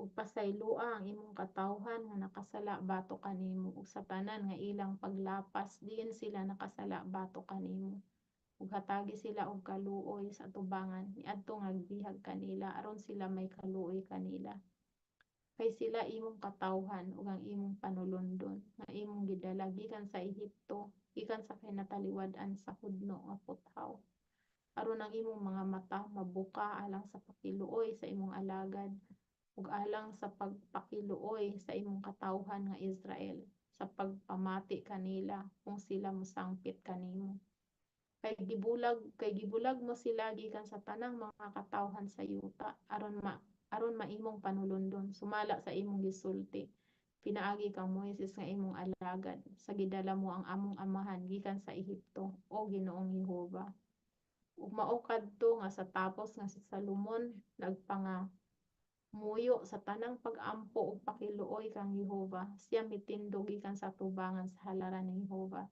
Ug pasayloa ang imong katawhan nga nakasala batok kanimo ug sa tanan nga ilang paglapas diin sila nakasala batok kanimo. Ug hatagi sila og kaluoy sa atubangan niadto nga bihag kanila aron sila may kaluoy kanila. Kay sila imong katawhan ug ang imong panulundon nga imong gidala gikan sa Ehipto gikan sa kinataliwad-an sa hudno nga puthaw aron ang imong mga mata mabuka alang sa pakiluoy sa imong alagad ug alang sa pagpakiluoy sa imong katawhan nga Israel sa pagpamati kanila kung sila mosangpit kanimo kay gibulag mo sila gikan sa tanang mga katawhan sa yuta aron maimong panulundon sumala sa imong gisulti pinaagi kang Moises nga imong alagad sa gidala mo ang among amahan gikan sa Ehipto o Ginoong Jehova ug mao kadto nga sa tapos nga si Salomon nagpangamuyo sa tanang pag-ampo ug pakiluoy kang Jehova siya mitindog gikan sa tubangan sa halaran ni Jehova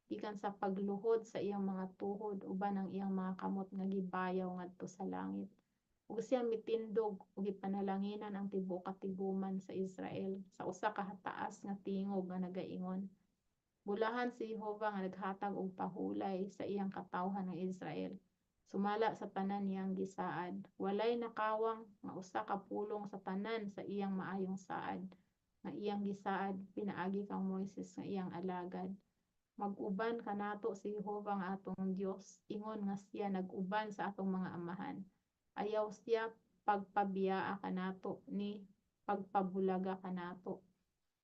gikan sa pagluhod sa iyang mga tuhod uban ang iyang mga kamot nga gibayaw ngadto sa langit ug siya mitindog ug gipanalanginan ang tibuok katiguman sa Israel sa usa ka taas nga tingog nga nagaingon bulahan si Jehova nga naghatag og pahulay sa iyang katawhan nga Israel sumala sa tanan niyang gisaad walay nakawang nga usa ka pulong sa tanan sa iyang maayong saad nga iyang gisaad pinaagi kang Moises nga iyang alagad mag-uban kanato si Jehova nga atong Dios ingon nga siya nag-uban sa atong mga amahan ayaw siya pagpabiyaa kanato ni pagpabulaga kanato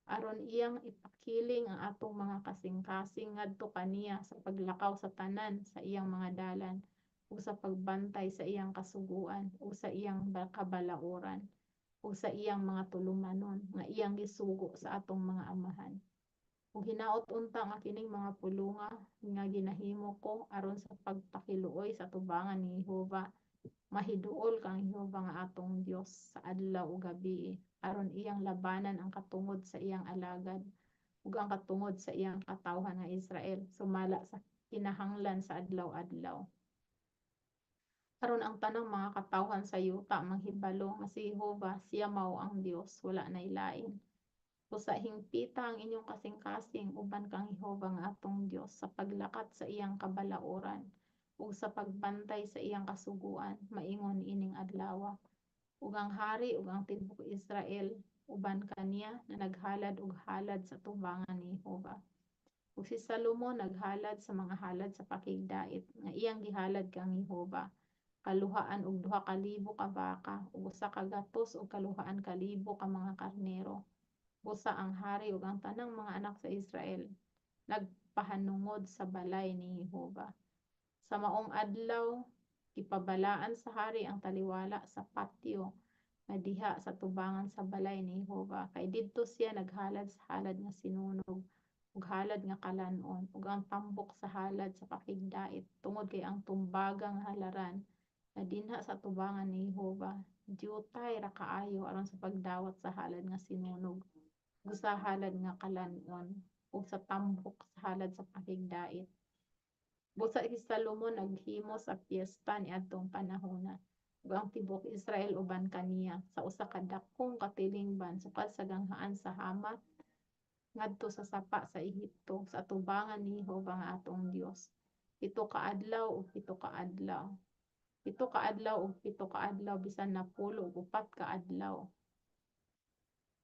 aron iyang ipakiling ang atong mga kasing-kasing ngadto kaniya sa paglakaw sa tanan sa iyang mga dalan ug sa pagbantay sa iyang kasuguan ug sa iyang kabalauran ug sa iyang mga tulumanon nga iyang gisugo sa atong mga amahan ug hinaot unta nga kining mga pulonga nga ginahimo ko aron sa pagpakiluoy sa atubangan ni Jehova. Mahiduol kang Jehova nga atong Dios sa adlaw ug gabii aron iyang labanan ang katungod sa iyang alagad ug ang katungod sa iyang katawhan nga Israel sumala sa kinahanglan sa adlaw-adlaw. Aron ang tanang mga katawhan sa yuta manghibalo nga si Jehova siya mao ang Dios, wala nay lain. Usa hingpita ang inyong kasing-kasing uban kang Jehova nga atong Dios sa paglakat sa iyang kabalauran ug sa pagbantay sa iyang kasuguan maingon ining adlaw. Ug ang hari ug ang tibuok Israel uban kaniya na naghalad og halad sa tubangan ni Jehova. Ug si Salomon naghalad sa mga halad sa pakigdait nga iyang gihalad kang Jehova. Kaluhaan og 2,000 ka baka ug 100 ug kaluhaan ka libo ka mga karnero. Busa ang hari ug ang tanang mga anak sa Israel nagpahanungod sa balay ni Jehova. Sa maong adlaw gipabalaan sa hari ang taliwala sa patio nga diha sa tubangan sa balay ni Jehova kay didto siya naghalad sa halad nga sinunog ug halad nga kalan-on ug ang tambok sa halad sa pakigdait tungod kay ang tumbagang halaran na dinha sa tubangan ni Jehova diutay ra kaayo aron sa pagdawat sa halad nga sinunog ug sa halad nga kalan-on ug sa tambok sa halad sa pakigdait. Busa si Salomon naghimo sa piyesta niadtong panahona ug ang tibuok Israel uban kaniya sa usa ka dakong katilingban sukad sa ganghaan sa Hamat ngadto sa sapa sa Ehipto sa atubangan ni Jehova nga atong Dios. 7 ka adlaw ug 7 ka adlaw. 7 ka adlaw ug 7 ka adlaw bisan napulo ug 4 ka adlaw.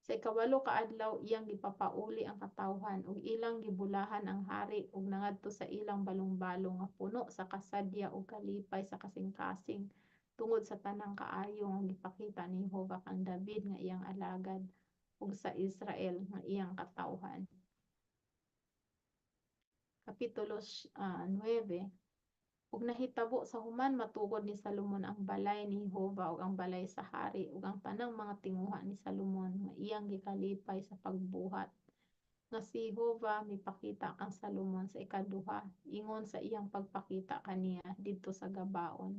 Sa ika-8 ka adlaw iyang gipapauli ang katawhan ug ilang gibulahan ang hari ug nangadto sa ilang balong-balong nga puno sa kasadya ug kalipay sa kasing-kasing tungod sa tanang kaayo nga gipakita ni Jehova kang David nga iyang alagad ug sa Israel nga iyang katawhan. Kapitulo 9. Ug nahitabo sa human matukod ni Salomon ang balay ni Jehova ug ang balay sa hari ug ang tanang mga tinguha ni Salomon nga iyang gikalipay sa pagbuhat. Nga si Jehova mipakita kang Salomon sa ikaduha ingon sa iyang pagpakita kaniya didto sa Gabaon.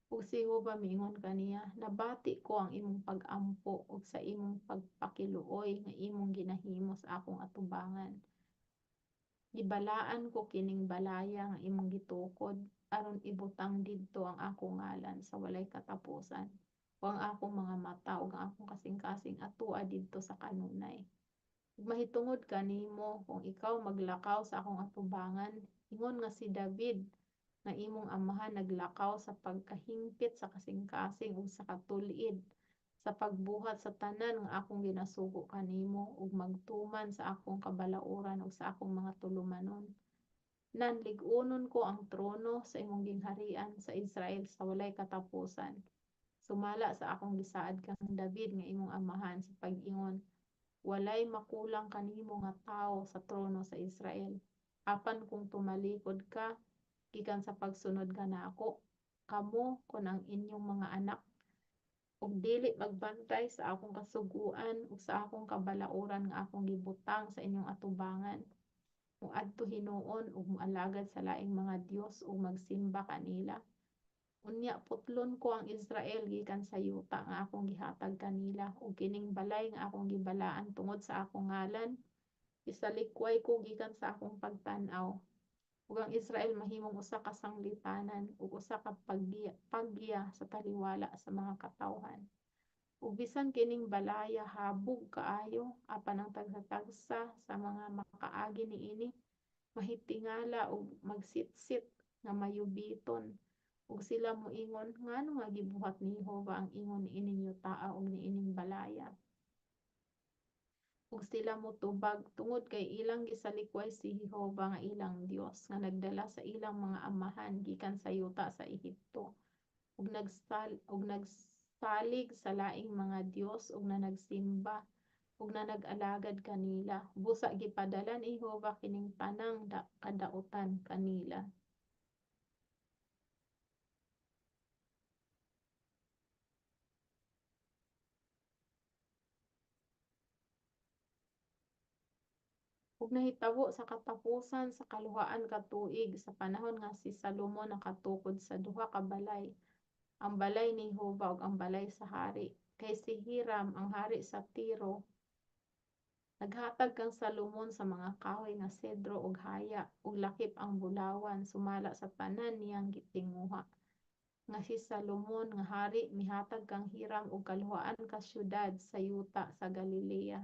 Ug si Jehova miingon kaniya, nabati ko ang imong pag-ampo ug sa imong pagpakiluoy nga imong ginahimo sa akong atubangan. Gibalaan ko kining balaya nga imong gitukod aron ibutang didto ang akong ngalan sa walay katapusan o ang akong mga mata ug ang akong kasing-kasing atua didto sa kanunay. Ug mahitungod kanimo kung ikaw maglakaw sa akong atubangan ingon nga si David nga imong amahan naglakaw sa pagkahingpit sa kasing-kasing ug sa katulid sa pagbuhat sa tanan nga akong ginasugo kanimo ug magtuman sa akong kabalauran ug sa akong mga tulumanon. Nanlig-unon ko ang trono sa imong gingharian sa Israel sa walay katapusan. Sumala sa akong gisaad kang David nga imong amahan sa pag-ingon, walay makulang kanimo nga tawo sa trono sa Israel. Apan kung tumalikod ka gikan sa pagsunod kanako, kamo kun ang inyong mga anak ug dili magbantay sa akong kasuguan ug sa akong kabalauran nga akong gibutang sa inyong atubangan. Moadto hinuon ug moalagad sa laing mga dios ug magsimba kanila. Unya putlon ko ang Israel gikan sa yuta nga akong gihatag kanila ug kining balay nga akong gibalaan tungod sa akong ngalan isalikway ko gikan sa akong pagtan-aw. Ug ang Israel mahimong usa ka sanglitanan ug usa ka paggiya sa taliwala sa mga katawhan. Ug bisan kining balaya habog kaayo apan ang tagsa-tagsa sa mga makaagi niini mahitingala ug magsitsit nga mayubiton ug sila moingon ngano nga gibuhat ni Jehova ang ingon niining yutaa ug niining balaya. Ug sila motubag tungod kay ilang gisalikway si Jehova nga ilang Dios nga nagdala sa ilang mga amahan gikan sa yuta sa Ehipto ug nagsalig sa laing mga Dios ug na nagsimba ug na nag-alagad kanila busa gipadala ni Jehova kining tanang kadautan kanila. Ug nahitabo sa katapusan sa kaluhaan ka tuig sa panahon nga si Salomon nakatukod sa duha ka balay, ang balay ni Jehovah ug ang balay sa hari. Kay si Hiram ang hari sa Tiro, naghatag kang Salomon sa mga kahoy nga sedro ug haya ug lakip ang bulawan sumala sa tanan niyang gitinguha. Nga si Salomon nga hari mihatag kang Hiram og kaluhaan ka syudad sa yuta sa Galilea.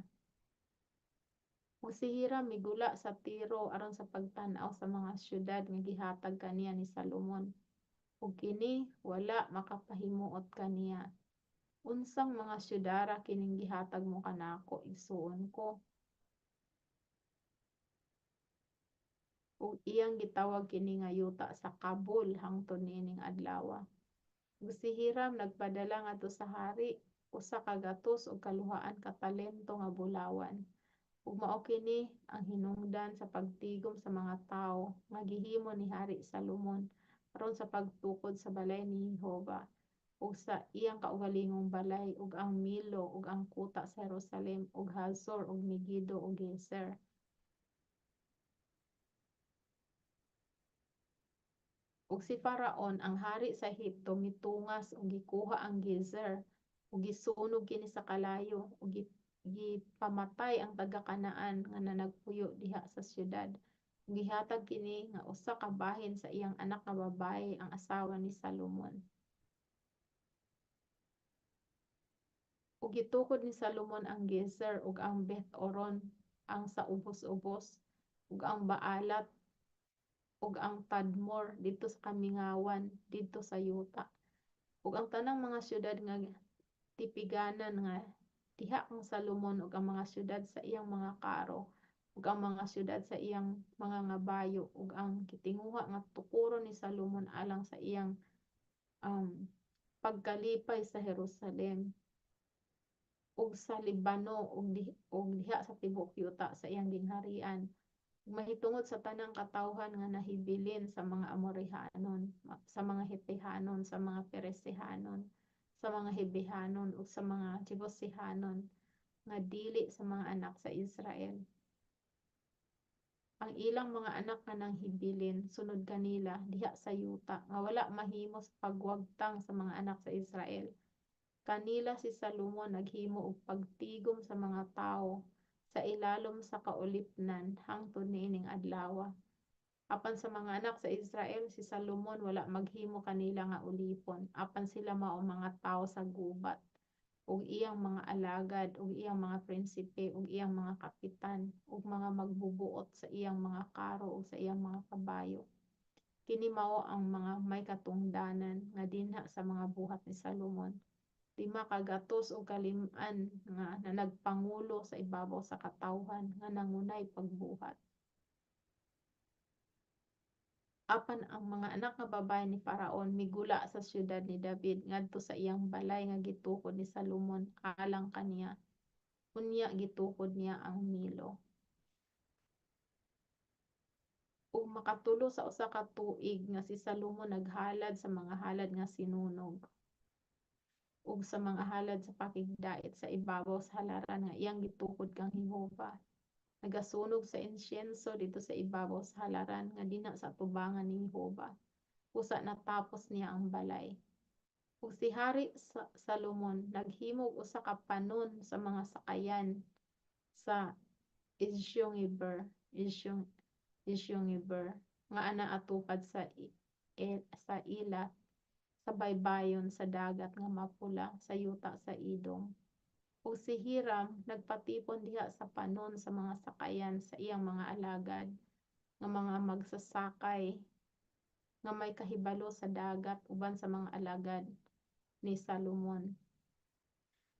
Ug si Hiram migula sa Tiro aron sa pagtan-aw sa mga syudad nga gihatag kaniya ni Salomon. Ug kini wala makapahimuot kaniya. Unsang mga syudara kining gihatag mo kanako, igsuon ko? Ug iyang gitawag kini nga yuta sa Kabul hangtod niining adlaw. Ug si Hiram nagpadala ngadto sa hari usa ka gatos ug kaluhaan ka talento nga bulawan. Ug mao kini ang hinungdan sa pagtigom sa mga tawo nga gihimo ni Hari Salomon aron sa pagtukod sa balay ni Jehovah ug sa iyang kaugalingong balay ug ang Milo ug ang kuta sa Jerusalem ug Hazor ug Megiddo ug Gezer. Ug si Faraon ang hari sa Ehipto mitungas ug gikuha ang Gezer ug gisunog kini sa kalayo ug gipamatay ang taga-Kanaan nga nagpuyo diha sa syudad. Ug gihatag kini nga usa ka bahin sa iyang anak nga babaye ang asawa ni Salomon. Ug gitukod ni Salomon ang Gezer ug ang Beth-oron, ang sa ubos-ubos ug ang Baalat ug ang Tadmor didto sa kamingawan didto sa yuta. Ug ang tanang mga syudad nga tipiganan nga diha kang Salomon ug ang mga syudad sa iyang mga karo ug ang mga syudad sa iyang mga ngabayo ug ang gitinguha nga tukuron ni Salomon alang sa iyang pagkalipay sa Jerusalem ug sa Libano ug diha sa tibuok yuta sa iyang gingharian. Mahitungod sa tanang katawhan nga nahibilin sa mga Amorihanon, sa mga Hetihanon, sa mga Peresehanon, sa mga Hebehanon ug sa mga Jebusihanon nga dili sa mga anak sa Israel. Ang ilang mga anak nga nanghibilin sunod kanila diha sa yuta nga wala mahimo sa pagwagtang sa mga anak sa Israel. Kanila si Salomon naghimo og pagtigom sa mga tawo sa ilalom sa kaulipnan hangtod niining adlaw. Apan sa mga anak sa Israel si Salomon wala maghimo kanila nga ulipon apan sila mao mga tawo sa gubat ug iyang mga alagad ug iyang mga prinsipe ug iyang mga kapitan ug mga magbubuot sa iyang mga karo ug sa iyang mga kabayo. Kini mao ang mga may katungdanan nga dinha sa mga buhat ni Salomon. 5 o kalim-an nga nagpangulo sa ibabaw sa katawhan nga nangunay pagbuhat. Apan ang mga anak nga babaye ni Faraon migula sa syudad ni David ngadto sa iyang balay nga gitukod ni Salomon alang kaniya. Unya gitukod niya ang Milo. Ug makatulo sa usa ka tuig nga si Salomon naghalad sa mga halad nga sinunog ug sa mga halad sa pakigdait sa ibabaw sa halaran nga iyang gitukod kang Jehovah. Nagasunog sa insyenso dito sa ibabaw sa halaran nga dinha sa tubangan ni Jehovah. Usa natapos niya ang balay. Ug si Hari Salomon naghimo og usa ka panon sa mga sakayan sa Eziongeber nga anaatupad sa ila sa baybayon sa dagat nga mapula sa yuta sa Edom. Ug si Hiram nagpatipon diha sa panon sa mga sakayan sa iyang mga alagad nga mga magsasakay nga may kahibalo sa dagat uban sa mga alagad ni Salomon.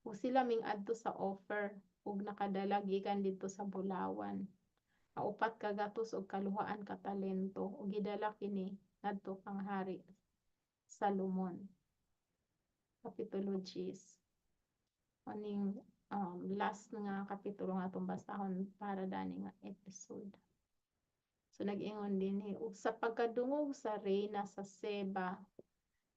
Ug sila ming-adto sa Ophir ug nakadala gikan didto sa bulawan. Ang 4 ka gatos ug kaluhaan ka talento ug gidala kini ngadto kang Hari Salomon. Kapitulo 10. Aning last nga kapitulo nga atong basahon para dani nga episode. So nag-ingon din ug sa pagkadungog sa reyna sa Seba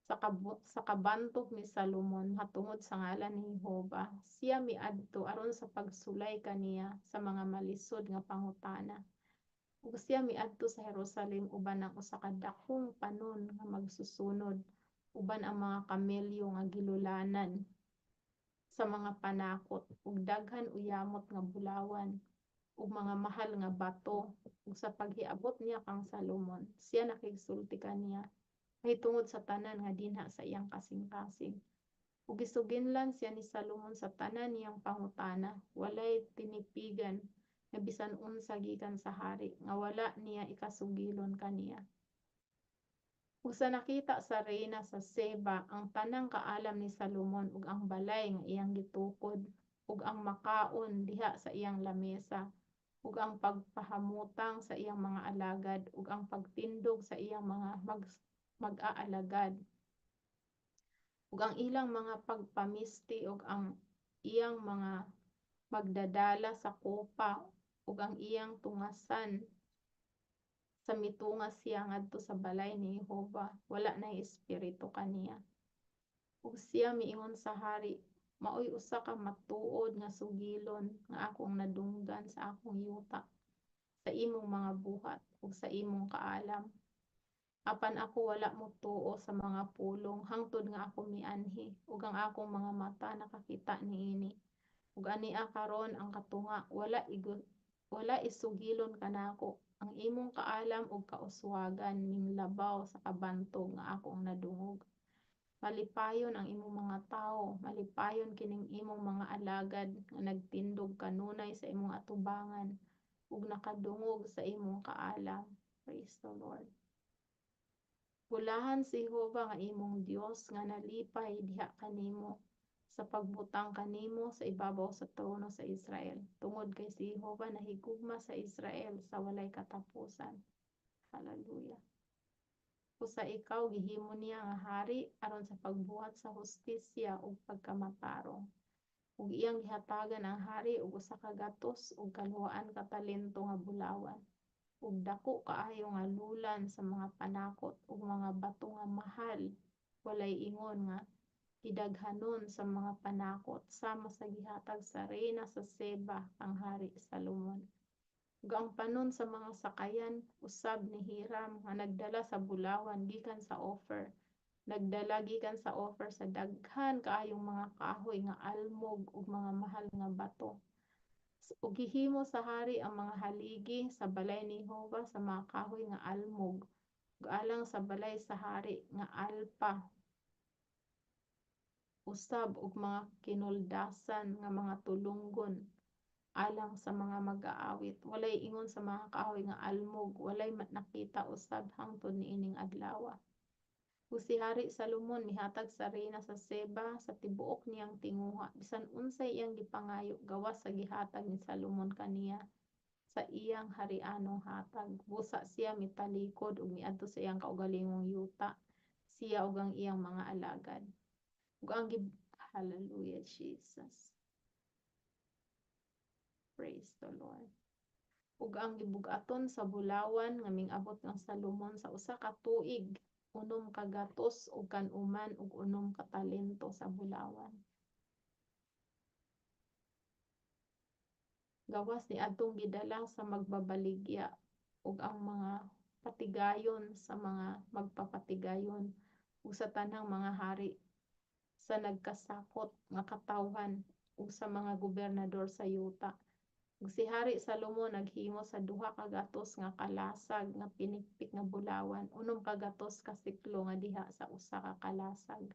sa kabantog ni Salomon matungod sa ngalan ni Jehova, siya miadto aron sa pagsulay kaniya sa mga malisod nga pangutana. Ug siya miadto sa Jerusalem uban ang usa ka dakong panon nga magsusunod, uban ang mga kamelyo nga gilulanan sa mga panakot ug daghan uyamot nga bulawan ug mga mahal nga bato. Ug sa paghiabot niya kang Salomon, siya nakigsulti kaniya mahitungod sa tanan nga dinha sa iyang kasing-kasing. Ug gisuginlan siya ni Salomon sa tanan niyang pangutana, walay tinipigan nga bisan unsa gikan sa hari nga wala niya ikasugilon kaniya. Ug sa nakita sa reyna sa Seba ang tanang kaalam ni Salomon ug ang balay nga iyang gitukod ug ang makaon diha sa iyang lamesa ug ang pagpahamutang sa iyang mga alagad ug ang pagtindog sa iyang mga mag-aalagad ug ang ilang mga pagpamisti ug ang iyang mga magdadala sa kopa ug ang iyang tungasan sa mitungas siya ngadto sa balay ni Jehova, wala nay espiritu kaniya. Ug siya miingon sa hari, maoy usa ka matuod nga sugilon nga akong nadunggan sa akong yuta sa imong mga buhat ug sa imong kaalam. Apan ako wala motuo sa mga pulong hangtod nga ako mianhi ug ang akong mga mata nakakita niini. Ug ania karon ang katunga wala isugilon kanako. Ang imong kaalam ug kauswagan minglabaw sa kabantog nga akong nadungog. Malipayon ang imong mga tawo, malipayon kining imong mga alagad nga nagtindog kanunay sa imong atubangan ug nakadungog sa imong kaalam. Praise the Lord. Bulahan si Jehova nga imong Dios nga nalipay diha kanimo sa pagbutang kanimo sa ibabaw sa trono sa Israel. Tungod kay si Jehova nahigugma sa Israel sa walay katapusan. Hallelujah. Usa ikaw gihimo niya nga hari aron sa pagbuhat sa hustisya ug pagkamatarong. Ug iyang gihatagan ang hari og usa ka gatos ug kaluhaan ka talento nga bulawan. Ug dako kaayo nga lulan sa mga panakot ug mga bato nga mahal, walay ingon nga gidaghanon sa mga panakot sama sa gihatag sa reyna sa Seba ang hari Salomon. Ug ang panon sa mga sakayan usab ni Hiram nga nagdala sa bulawan gikan sa Ophir. Nagdala gikan sa Ophir sa daghan kaayong mga kahoy nga almog ug mga mahal nga bato. Ug gihimo sa hari ang mga haligi sa balay ni Jehova sa mga kahoy nga almog ug alang sa balay sa hari nga alpa usab og mga kinuldasan nga mga tulunggon alang sa mga mag-aawit. Walay ingon sa mga kahoy nga almog, walay nakita usab hangtod niining adlaw. Ug si Hari Salomon mihatag sa reyna sa Seba sa tibuok niyang tinguha bisan unsay iyang gipangayo gawas sa gihatag ni Salomon kaniya sa iyang harianong hatag. Busa siya mitalikod ug miadto sa iyang kaugalingong yuta, siya ug ang iyang mga alagad. Ug ang Hallelujah Jesus. Praise the Lord. Ug ang gibug-aton sa bulawan nga ming-abot ng Salomon sa usa ka tuig, 6 ka gatos ug kan-uman ug 6 ka talento sa bulawan. Gawas ni adtong gidala sa magbabaligya ug ang mga patigayon sa mga magpapatigayon ug sa tanang mga hari sa nagkasakot nga katawhan ug sa mga gobernador sa yuta. Ug si Hari Salomon naghimo sa 2 ka gatos nga kalasag nga pinikpik nga bulawan, 6 ka gatos ka siklo nga diha sa usa ka kalasag.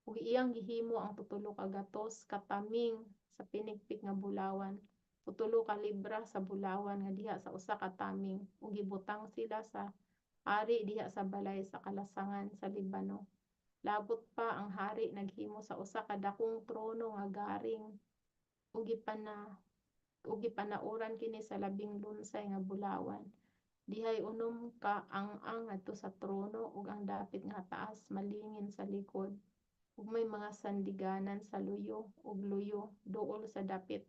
Ug iyang gihimo ang 3 ka gatos kataming sa pinikpik nga bulawan, 3 ka libra sa bulawan nga diha sa usa ka taming ug gibutang sila sa hari diha sa balay sa kalasangan sa Libano. Labot pa ang hari naghimo sa usa ka dakong trono nga garing ug gipanauran kini sa labing lunsay nga bulawan. Dihay 6 ka ang ngadto sa trono ug ang dapit nga taas malingin sa likod. Ug may mga sandiganan sa luyo ug luyo duol sa dapit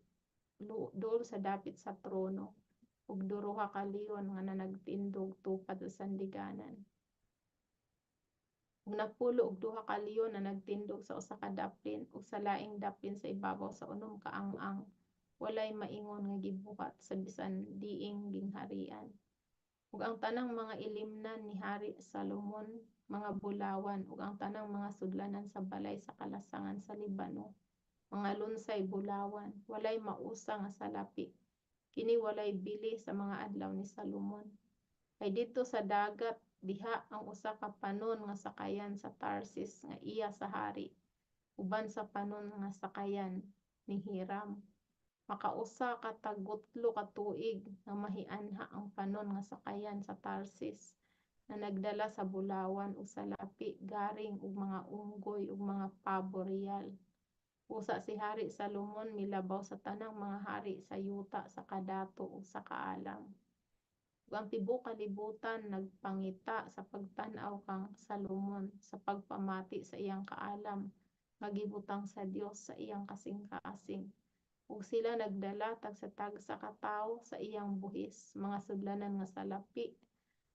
sa trono ug 2 ka leon nga nagtindog tupad sa sandiganan. ug napulo og duha ka leon na nagtindog sa usa ka daplin ug sa laing daplin sa ibabaw sa unom ka ang walay maingon nga gibuhat sa bisan diing gingharian. Ug ang tanang mga ilimnan ni Hari Salomon mga bulawan ug ang tanang mga sudlanan sa balay sa kalasangan sa Libano mga lunsay bulawan walay mausa nga salapi kini walay bili sa mga adlaw ni Salomon. Kay didto sa dagat diha ang usa ka panon nga sakayan sa Tarsis nga iya sa hari uban sa panon nga sakayan ni Hiram. Makausa ka tagutlo ka tuig nga mahianha ang panon nga sakayan sa Tarsis na nagdala sa bulawan ug salapi garing ug mga unggoy ug mga pabo real. Usa si Hari Salomon milabaw sa tanang mga hari sa yuta sa kadato ug sa kaalam. Ug ang tibuok kalibutan nagpangita sa pagtan-aw kang Salomon sa pagpamati sa iyang kaalam nga gibutang sa Dios sa iyang kasing-kasing. Ug sila nagdala tagsa-tagsa ka tawo sa iyang buhis, mga sudlanan nga salapi,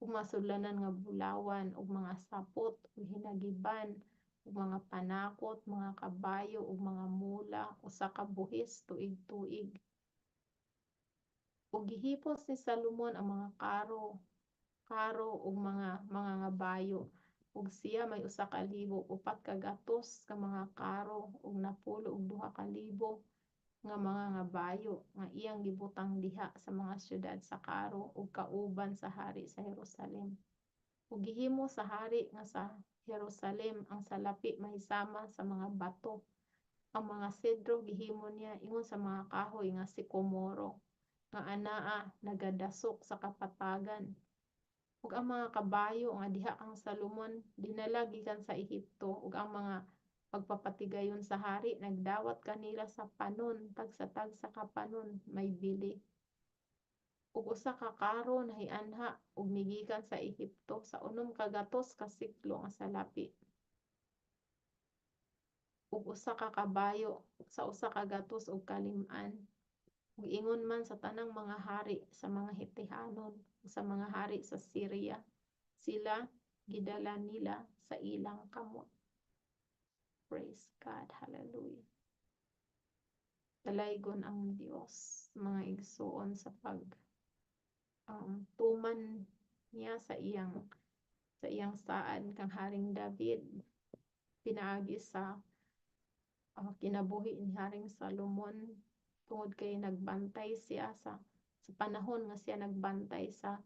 ug mga sudlanan nga bulawan, ug mga sapot, ug hinagiban, ug mga panakot, mga kabayo, ug mga mula, usa ka buhis tuig-tuig. Ug gihipos ni Salomon ang mga karo ug mga ngabayo ug siya may 1,400 ka mga karo ug napulo og 2,000 nga mga ngabayo nga iyang gibutang diha sa mga syudad sa Karo ug kauban sa hari sa Jerusalem. Ug gihimo sa hari nga sa Jerusalem ang salapi mahisama sa mga bato. Ang mga sedro gihimo niya ingon sa mga kahoy nga sikomoro nga anaa nagadasok sa kapatagan. Ug ang mga kabayo nga diha ang Salomon dinala gikan sa Ehipto ug ang mga pagpapatigayon sa hari nagdawat kanila sa panon tagsa-tagsa ka panon may bili. Ug usa ka karo nahianha ug migikan sa Ehipto sa unom ka gatos ka siklo nga salapi. Ug usa ka kabayo sa usa ka gatos ug kalim-an. Ug ingon man sa tanang mga hari sa mga Hetihanon ug sa mga hari sa Syria sila gidala nila sa ilang kamot. Praise God. Hallelujah. Dalaygon ang Dios mga igsuon sa tuman niya sa iyang saad kang Haring David pinaagi sa kinabuhi ni Haring Salomon tungod kay nagbantay siya sa panahon nga siya nagbantay sa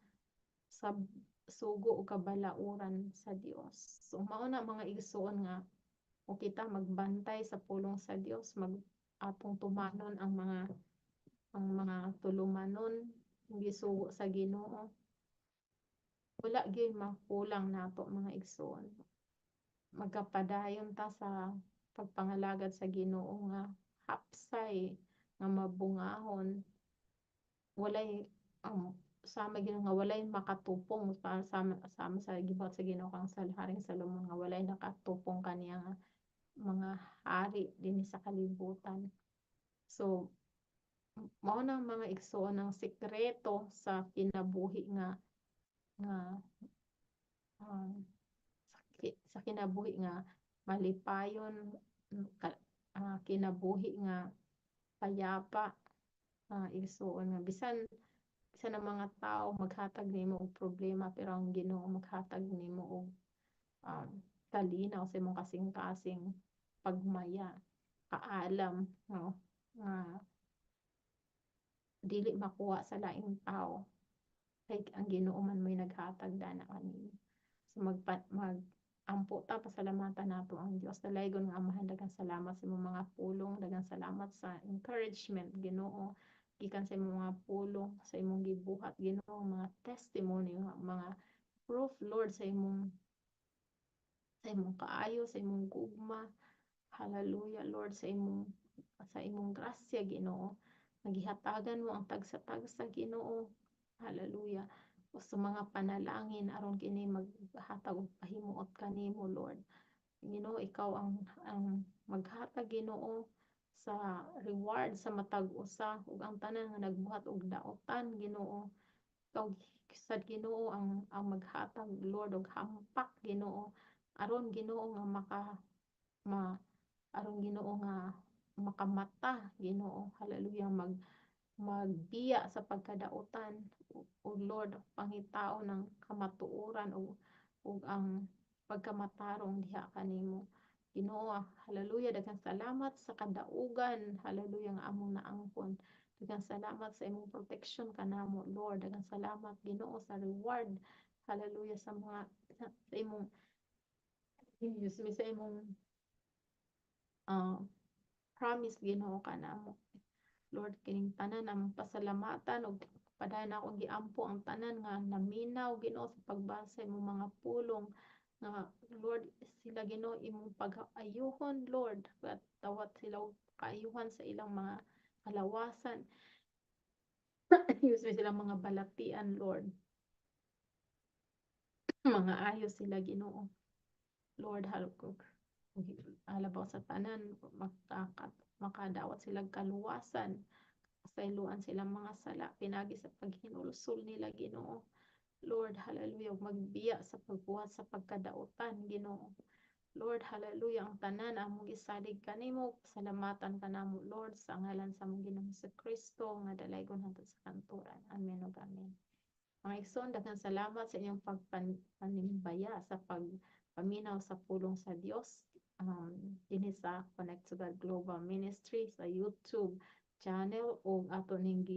sugo o kabalauran sa Dios. So mao na mga igsuon nga kung kita magbantay sa pulong sa Dios atong tumanon ang mga tulumanon gisugo sa Ginoo wala gyud makulang nato mga igsoon magkapadayon ta sa pagpangalagad sa Ginoo nga hapsay nga mabungahon walay sama gyud nga walay makatupong sama sa gibuhat sa Ginoo kang sa Haring Salomon nga walay nakatupong kaniya nga mga hari dinhi sa kalibutan. So mao nang mga igsoon ng sekreto sa kinabuhi nga sa kinabuhi nga malipayon kinabuhi nga payapa igsoon nga bisan ang mga tao maghatag nimo og problema pero ang Ginoo maghatag nimo og talinaw sa imong kasing-kasing pagmaya kaalam no nga dili makuha sa laing tao kay ang Ginoo man may naghatag dana kanimo so ampo ta pasalamatan nato ang Dios dalaygon nga Amahan daghang salamat sa imong mga pulong daghang salamat sa encouragement Ginoo gikan sa imong mga pulong sa imong gibuhat Ginoo mga testimony mga proof Lord sa imong kaayo sa imong gugma hallelujah Lord sa imong grasya Ginoo magihatagan mo ang tagsa-tagsa Ginoo hallelujah o sa mga panalangin aron kini maghatag og pahimuot kanimo Lord Ginoo ikaw ang maghatag Ginoo sa reward sa matag usa ug ang tanan nga nagbuhat og daotan Ginoo ikaw sad Ginoo ang maghatag Lord og hampak Ginoo aron Ginoo nga ma aron Ginoo nga makamata Ginoo hallelujah magbiya sa pagkadautan o Lord pangitao ng kamatuoran ug ang pagkamatarong diha kanimo Ginoo hallelujah daghang salamat sa kadaugan hallelujah nga among naangkon daghang salamat sa imong protection kanamo Lord daghang salamat Ginoo sa reward hallelujah sa mga sa imong excuse me sa imong uh, promise Ginoo kanamo Lord kining tanan ang pasalamatan ug padayon ako giampo ang tanan nga naminaw Ginoo sa pagbasa imong mga pulong nga Lord sila Ginoo imong pag-ayuhon Lord at tawat sila og kaayuhan sa ilang mga kalawasan excuse me silang mga balatian Lord mga ayo sila Ginoo Lord halkog alabaw sa tanan makadawat silang kaluwasan kasayloan silang mga sala pinagi sa paghinulsol nila Ginoo Lord hallelujah magbiya sa pagbuhat sa pagkadautan Ginoo Lord hallelujah ang tanan among gisalig kanimo pasalamatan kanamo Lord sa ngalan sa among Ginoong Kristo nga dalaygon hangtod sa kanturan amen ug amen mga igsoon daghang salamat sa inyong pagpanimbaya sa pagpaminaw sa pulong sa Dios dinhi sa Connect to God Global Ministry sa YouTube channel o ato ning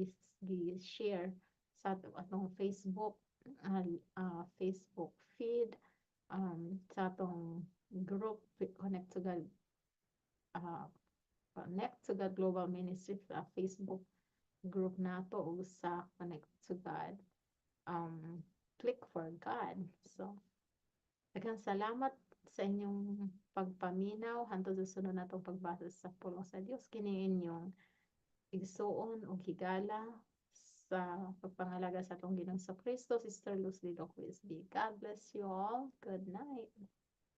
gi-share sa atong Facebook feed sa atong group Connect to God Connect to God Global Ministry sa Facebook group nato o sa Connect to God click for God so daghang salamat sa inyong pagpaminaw hantod sa sunod natong pagbasa sa pulong sa Dios kini inyong igsuon o higala sa pagpangalaga sa atong Ginoong Kristo Sister Luz Lido Quiz. God bless you all. Good night.